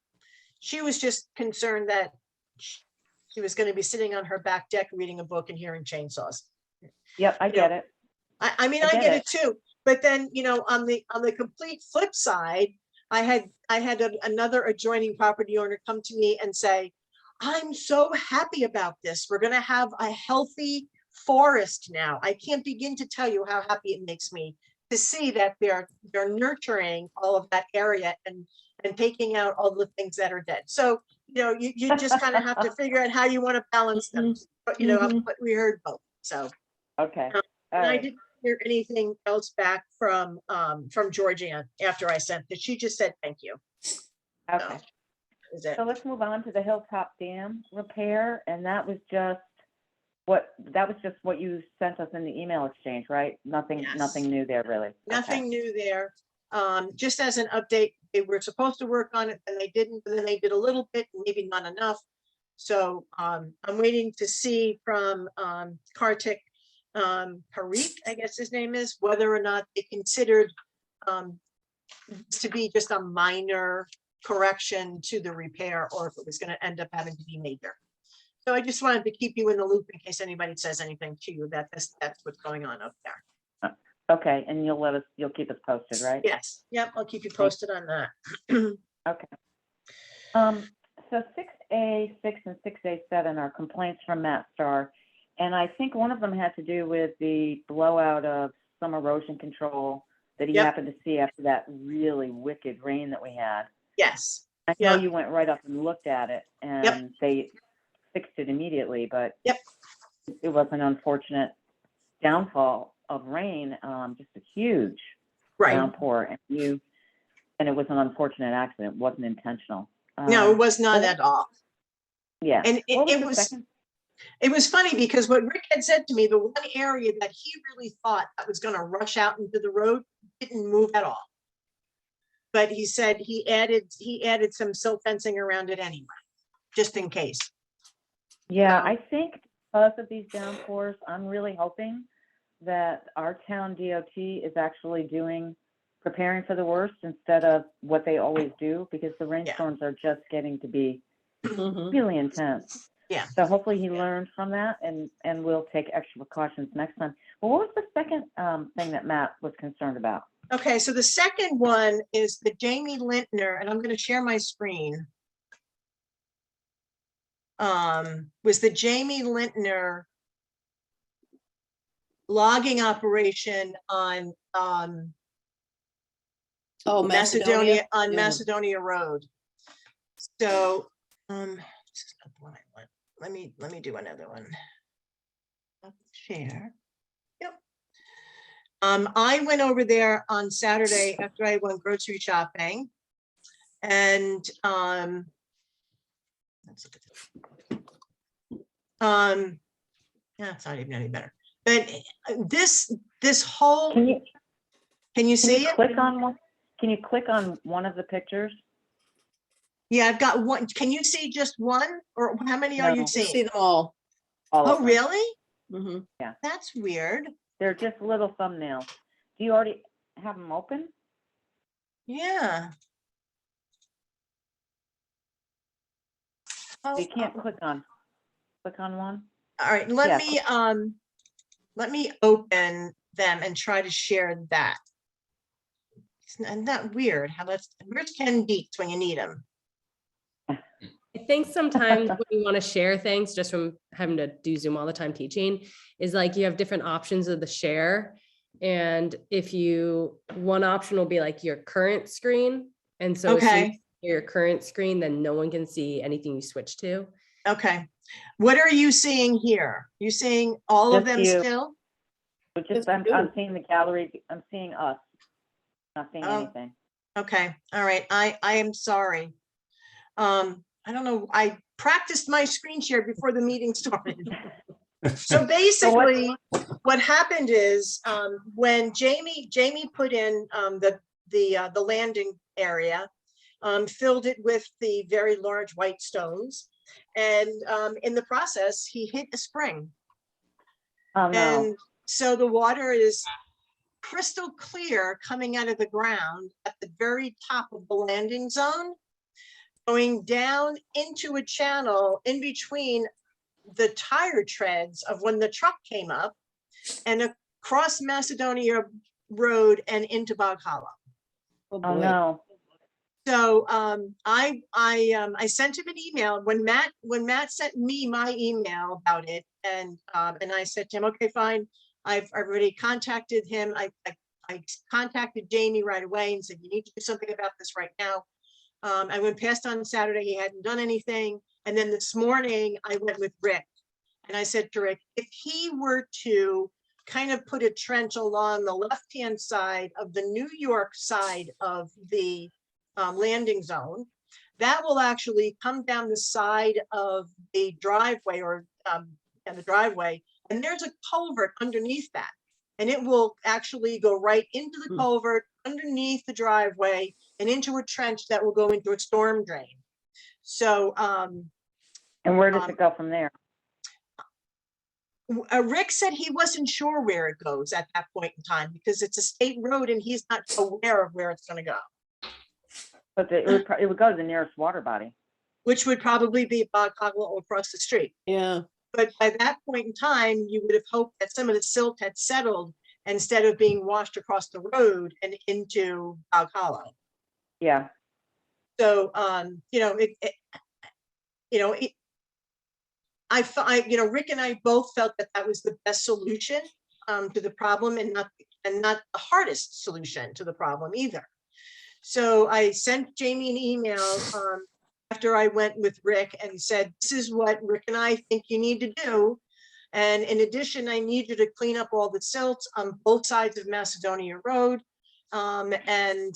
She was just concerned that she was going to be sitting on her back deck reading a book and hearing chainsaws. Yep, I get it. I mean, I get it too. But then, you know, on the complete flip side, I had another adjoining property owner come to me and say, "I'm so happy about this. We're going to have a healthy forest now. I can't begin to tell you how happy it makes me to see that they're nurturing all of that area and taking out all the things that are dead." So, you know, you just kind of have to figure out how you want to balance them. But, you know, but we heard both. So, Okay. and All I right. didn't hear anything else back from Georgianne after I sent it. She just said, "Thank you." Okay. Is it? So let's move on to the Hilltop Dam repair, and that was just what you sent us in the email exchange, right? Nothing, Yes. nothing new there, really. Nothing new there. Just as an update, they were supposed to work on it and they didn't, and then they did a little bit, maybe not enough. So I'm waiting to see from Kartik Parikh, I guess his name is, whether or not they considered to be just a minor correction to the repair, or if it was going to end up having to be major. So I just wanted to keep you in the loop in case anybody says anything to you that that's what's going on up there. Okay, and you'll keep us posted, right? Yes, yep, I'll keep you posted on that. Okay. So 6A6 and 6A7 are complaints from Matt Starr, and I think one of them had to do with the blowout of some erosion control that he Yep. happened to see after that really wicked rain that we had. Yes, I know Yep. you went right up and looked at it, and they fixed it immediately, but Yep. it was an unfortunate downfall of rain, just a huge. Right. downpour, and it was an unfortunate accident, it wasn't intentional. No, it was not well, at all. Yeah. And What it the was, second? it was funny because what Rick had said to me, the one area that he really thought that was going to rush out into the road didn't move at all. But he said he added some silt fencing around it anyway, just in case. Yeah, So- I think because of these downpours, I'm really hoping that our town DOT is actually preparing for the worst instead of what they always do, because the rainstorms are just getting to be Mhm. really intense. Yeah. So hopefully he learned from that and we'll take extra precautions next time. Well, what was the second thing that Matt was concerned about? Okay, so the second one is the Jamie Lintner, and I'm going to share my screen. Was the Jamie Lintner logging operation on Oh, Macedonia, on Yeah. Macedonia Road. So, this is not the one I want. Let me do another one. Share. Yep. I went over there on Saturday after I went grocery shopping, and let's look at this. Yeah, it's not even any better. But this whole, Can you see it? click on one? Can you click on one of the pictures? Yeah, I've got one. Can you see just one, or how many are you No. See seeing? them all. All Oh, of them. really? Mhm. That's weird. They're just little thumbnails. Do you already have them open? Yeah. Oh, You can't click on one? all right, Yeah. let me open them and try to share that. Isn't that weird? Where's Ken Dietz when you need him? I think sometimes when you want to share things, just from having to do Zoom all the time teaching, is like you have different options of the share. And one option will be like your current screen. And so as soon as Okay, your current screen, then no one can see anything you switch to. okay. What are you seeing here? You seeing all of Just them you. still? But Just I'm you. seeing the gallery, I'm seeing us. Not seeing Oh. anything. Okay, all right, I am sorry. I don't know, I practiced my screen share before the meeting started. So basically, what happened is, when Jamie put in the landing area, filled it with the very large white stones, and in the process, he hit a spring. Oh, no. And so the water is crystal clear coming out of the ground at the very top of the landing zone, going down into a channel in between the tire treads of when the truck came up, and across Macedonia Road and into Bog Hollow. Oh, Oh, boy. no. So I sent him an email when Matt sent me my email about it, and I said to him, okay, fine. I've already contacted him. I contacted Jamie right away and said, you need to do something about this right now. I went past on Saturday, he hadn't done anything. And then this morning I went with Rick, and I said to Rick, if he were to kind of put a trench along the left-hand side of the New York side of the landing zone, that will actually come down the side of the driveway, or the driveway, and there's a culvert underneath that. And it will actually go right into the culvert, underneath the driveway, and into a trench that will go into a storm drain. So And where does it go from there? Rick said he wasn't sure where it goes at that point in time, because it's a state road and he's not aware of where it's going to go. But it would go to the nearest water body. Which would probably be Bog Hollow across the street. Yeah. But by that point in time, you would have hoped that some of the silt had settled instead of being washed across the road and into Bog Hollow. Yeah. So, Rick and I both felt that that was the best solution to the problem, and not the hardest solution to the problem either. So I sent Jamie an email after I went with Rick and said, this is what Rick and I think you need to do. And in addition, I need you to clean up all the silt on both sides of Macedonia Road. and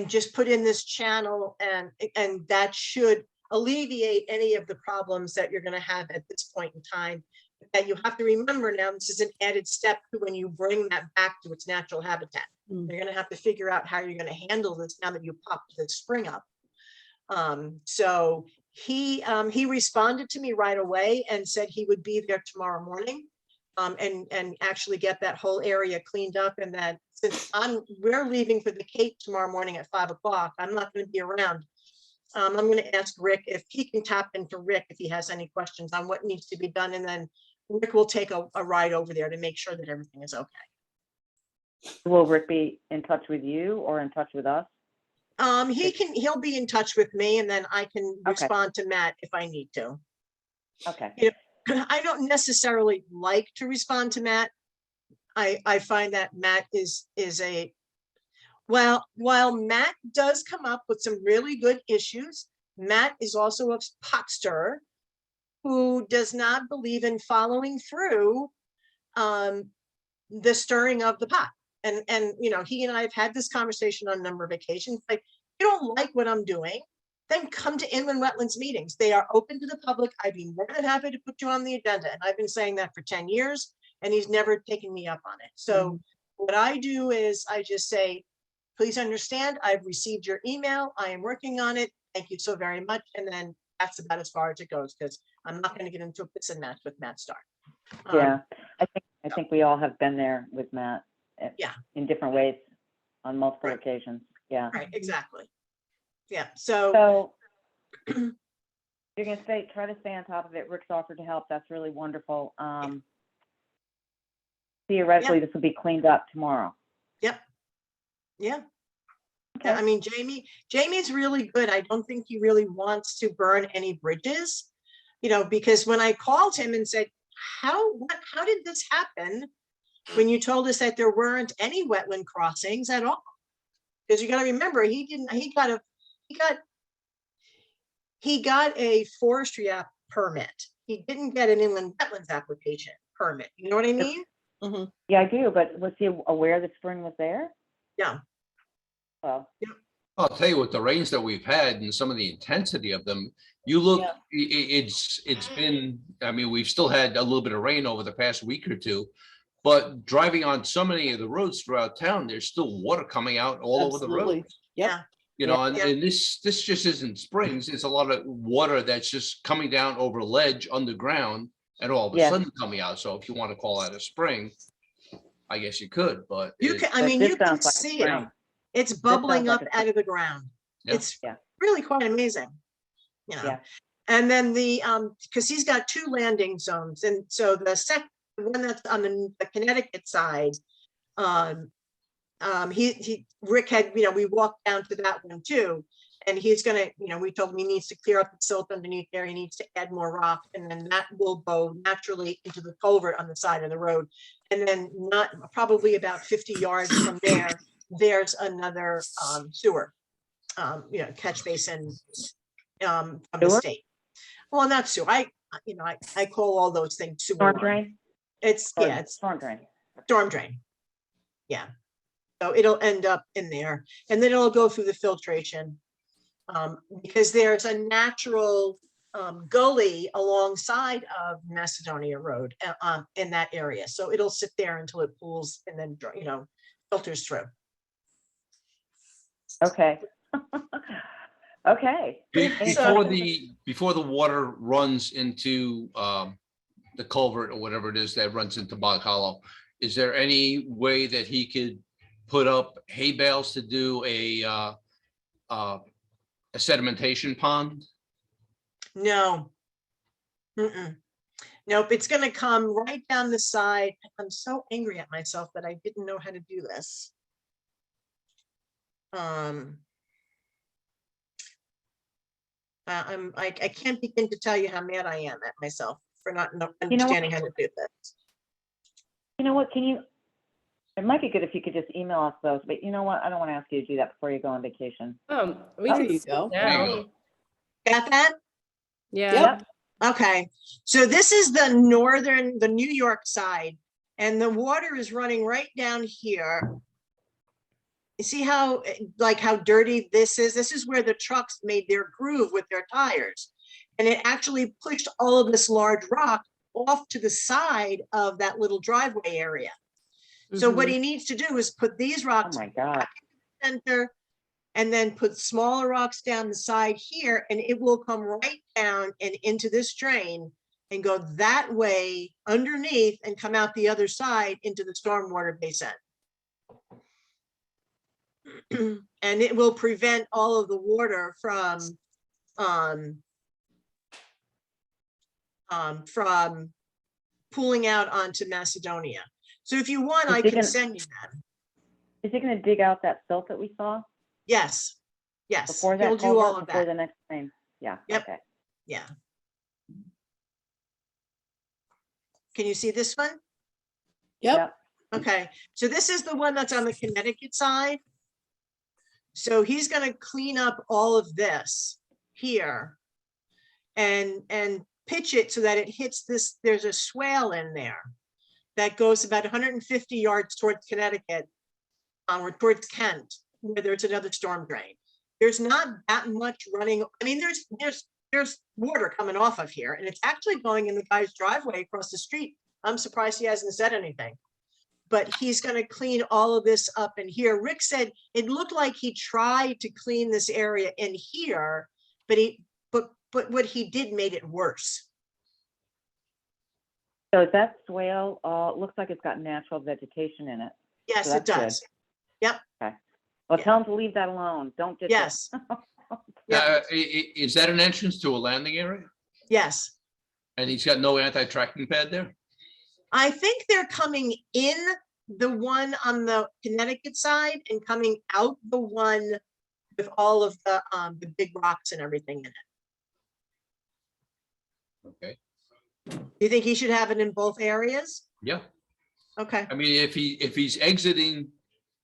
just put in this channel, and that should alleviate any of the problems that you're going to have at this point in time. That you have to remember now, this is an added step to when you bring that back to its natural habitat. Mm. You're going to have to figure out how you're going to handle this now that you popped the spring up. So he responded to me right away and said he would be there tomorrow morning, and actually get that whole area cleaned up. And that since we're leaving for the Cape tomorrow morning at 5 o'clock, I'm not going to be around. I'm going to ask Rick if he can tap into Rick if he has any questions on what needs to be done, and then Rick will take a ride over there to make sure that everything is okay. Will Rick be in touch with you or in touch with us? He'll be in touch with me, and then I can Okay. respond to Matt if I need to. Okay. I don't necessarily like to respond to Matt. I find that Matt is a, well, while Matt does come up with some really good issues, Matt is also a pot stirrer who does not believe in following through the stirring of the pot. And he and I have had this conversation on a number of occasions. Like, you don't like what I'm doing, then come to inland wetlands meetings. They are open to the public. I'd be more than happy to put you on the agenda. And I've been saying that for 10 years, and he's never taken me up on it. So what I do is I just say, please understand, I've received your email. I am working on it. Thank you so very much. And then that's about as far as it goes, because I'm not going to get into a piss and match with Matt Starr. Yeah, I think we all have been there with Matt. Yeah. In different ways on multiple Right. occasions. Yeah. Right, exactly. Yeah, so So you're going to try to stay on top of it. Rick's offered to help. That's really wonderful. Theoretically, this will be cleaned up tomorrow. yep. Yeah. Okay. Yeah, I mean, Jamie's really good. I don't think he really wants to burn any bridges, because when I called him and said, how did this happen? When you told us that there weren't any wetland crossings at all? Because you got to remember, he got a forestry permit. He didn't get an inland wetlands application permit. You know what I mean? Mm-hmm. Yeah, I do. But was he aware the spring was there? Yeah. Well, I'll tell you what, the rains that we've had and some of the intensity of them, you look, it's been, I mean, we've still had a little bit of rain over the past week or two, but driving on so many of the roads throughout town, there's still water coming out all over the Absolutely. road. Yep. And this just isn't springs. It's a lot of water that's just coming down over ledge underground and all of a Yes. sudden coming out. So if you want to call that a spring, I guess you could, but You can, I mean, this you can sounds like a see it. spring. It's bubbling like up a out of the ground. Yeah. It's Yeah. really quite amazing. Yeah. And then because he's got 2 landing zones, and so the one that's on the Connecticut side, Rick had, we walked down to that one too, and he's gonna, we told him he needs to clear up the silt underneath there. He needs to add more rock, and then that will go naturally into the culvert on the side of the road. And then probably about 50 yards from there, there's another sewer, catch basin from the Sewer? state. Well, not sewer. I call all those things sewer Storm line. drain? It's Or it's storm drain. storm drain. Yeah. So it'll end up in there, and then it'll go through the filtration, because there's a natural gully alongside of Macedonia Road in that area. So it'll sit there until it pools and then, filters through. Okay. Okay. Before the water runs into the culvert or whatever it is that runs into Bog Hollow, is there any way that he could put up hay bales to do a sedimentation pond? No. Nope, it's gonna come right down the side. I'm so angry at myself that I didn't know how to do this. I can't begin to tell you how mad I am at myself for not understanding how to do this. You know what, it might be good if you could just email us those, but you know what? I don't want to ask you to do that before you go on vacation. We Oh, can there you sit go. There you down. go. Got that? Yeah. Yep. Okay, so this is the New York side, and the water is running right down here. You see how, like how dirty this is? This is where the trucks made their groove with their tires. And it actually pushed all of this large rock off to the side of that little driveway area. So what Mhm. he needs to do is put these Oh rocks my God. center and then put smaller rocks down the side here, and it will come right down and into this drain and go that way underneath and come out the other side into the stormwater basin. And it will prevent all of the water from pooling out onto Macedonia. So if you want, Is I he can gonna- send you them. Is he gonna dig out that silt that we saw Yes, yes, before he'll that do all culvert, of before that. the next thing? Yeah, Yep. okay. Yeah. Can you see this one? Yep. Okay, so this is the one that's on the Connecticut side. So he's gonna clean up all of this here and pitch it so that it hits this, there's a swale in there that goes about 150 yards towards Connecticut, or towards Kent, where there's another storm drain. There's not that much running. I mean, there's water coming off of here, and it's actually going in the guy's driveway across the street. I'm surprised he hasn't said anything. But he's gonna clean all of this up in here. Rick said it looked like he tried to clean this area in here, but but what he did made it worse. So that swale, looks like it's got natural vegetation in it. Yes, So it that's good. does. Yep, Well, Yeah. tell him to leave that alone. Don't ditch it. yes, Yeah. Is that an entrance to a landing area? yes. And he's got no anti-tracking pad there? I think they're coming in the one on the Connecticut side and coming out the one with all of the big rocks and everything in it. Okay, You think he should have it in both areas? yeah. Okay, I mean, if he's exiting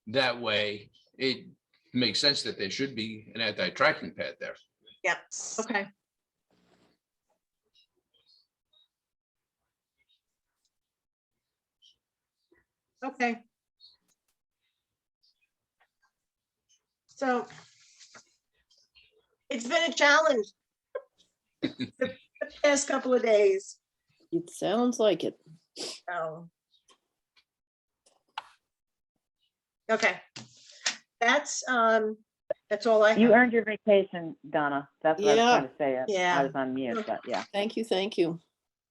that way, it makes sense that there should be an anti-tracking pad there. yep, okay. Okay. So it's been a challenge the past couple of days. It sounds like it. So. Okay, that's all I You have. earned your vacation, Donna. That's what I was Yeah. trying to say. Yeah. I was on mute, but yeah. Thank you, thank you.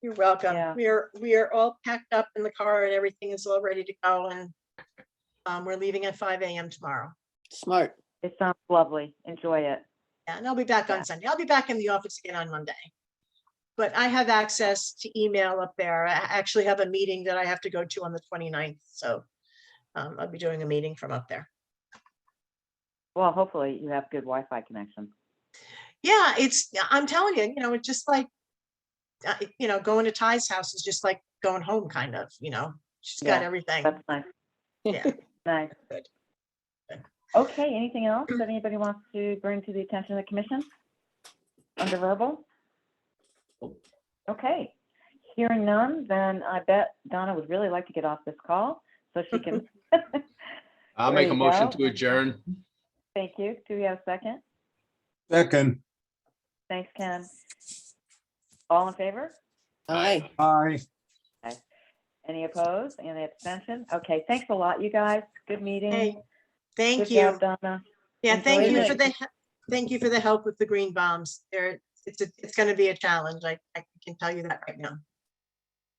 You're welcome. Yeah. We are all packed up in the car and everything is all ready to go, and we're leaving at 5 a.m. tomorrow. Smart. It sounds lovely. Enjoy it. Yeah, and I'll be back on Yeah. Sunday. I'll be back in the office again on Monday. But I have access to email up there. I actually have a meeting that I have to go to on the 29th, so I'll be doing a meeting from up there. Well, hopefully you have good Wi-Fi connection. Yeah, I'm telling you, it's just like, going to Ty's house is just like going home, kind of, she's got Yeah, everything. That's nice. Yeah. Nice. Good. Okay, anything else that anybody wants to bring to the attention of the commission? Under verbal? Okay, hearing none, then I bet Donna would really like to get off this call so she can. I'll There make a you motion go. to adjourn. Thank you. Do we have a second? Second, Thanks, Ken. All in favor? Aye. aye. Hey, Any opposed? Any abstention? Okay, thanks a lot, you guys. Good meeting. thank Good you. job, Donna. Yeah, thank Enjoy you it. for thank you for the help with the green bombs. It's going to be a challenge. I can tell you that right now.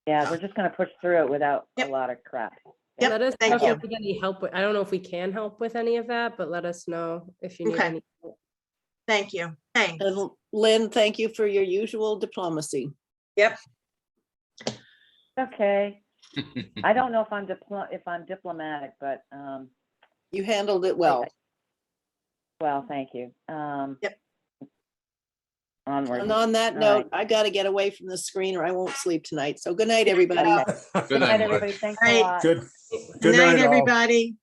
Yeah, we're just gonna push through it without a Yep. lot of crap. Yep, Let us thank know you. if we get any help with, I don't know if we can help with any of that, but let us know if you need Okay. any. help. Thank you. Thanks. And Lynn, thank you for your usual diplomacy. Yep. Okay. I don't know if I'm diplomatic, but, You handled it well. well, thank you. Yep. Onward. And on that All note, I gotta get away from the screen or I won't sleep tonight. So good night, everybody. Okay. Good Good night, night, Mark. everybody. Thanks a Right. lot. Good, Good night, all. everybody.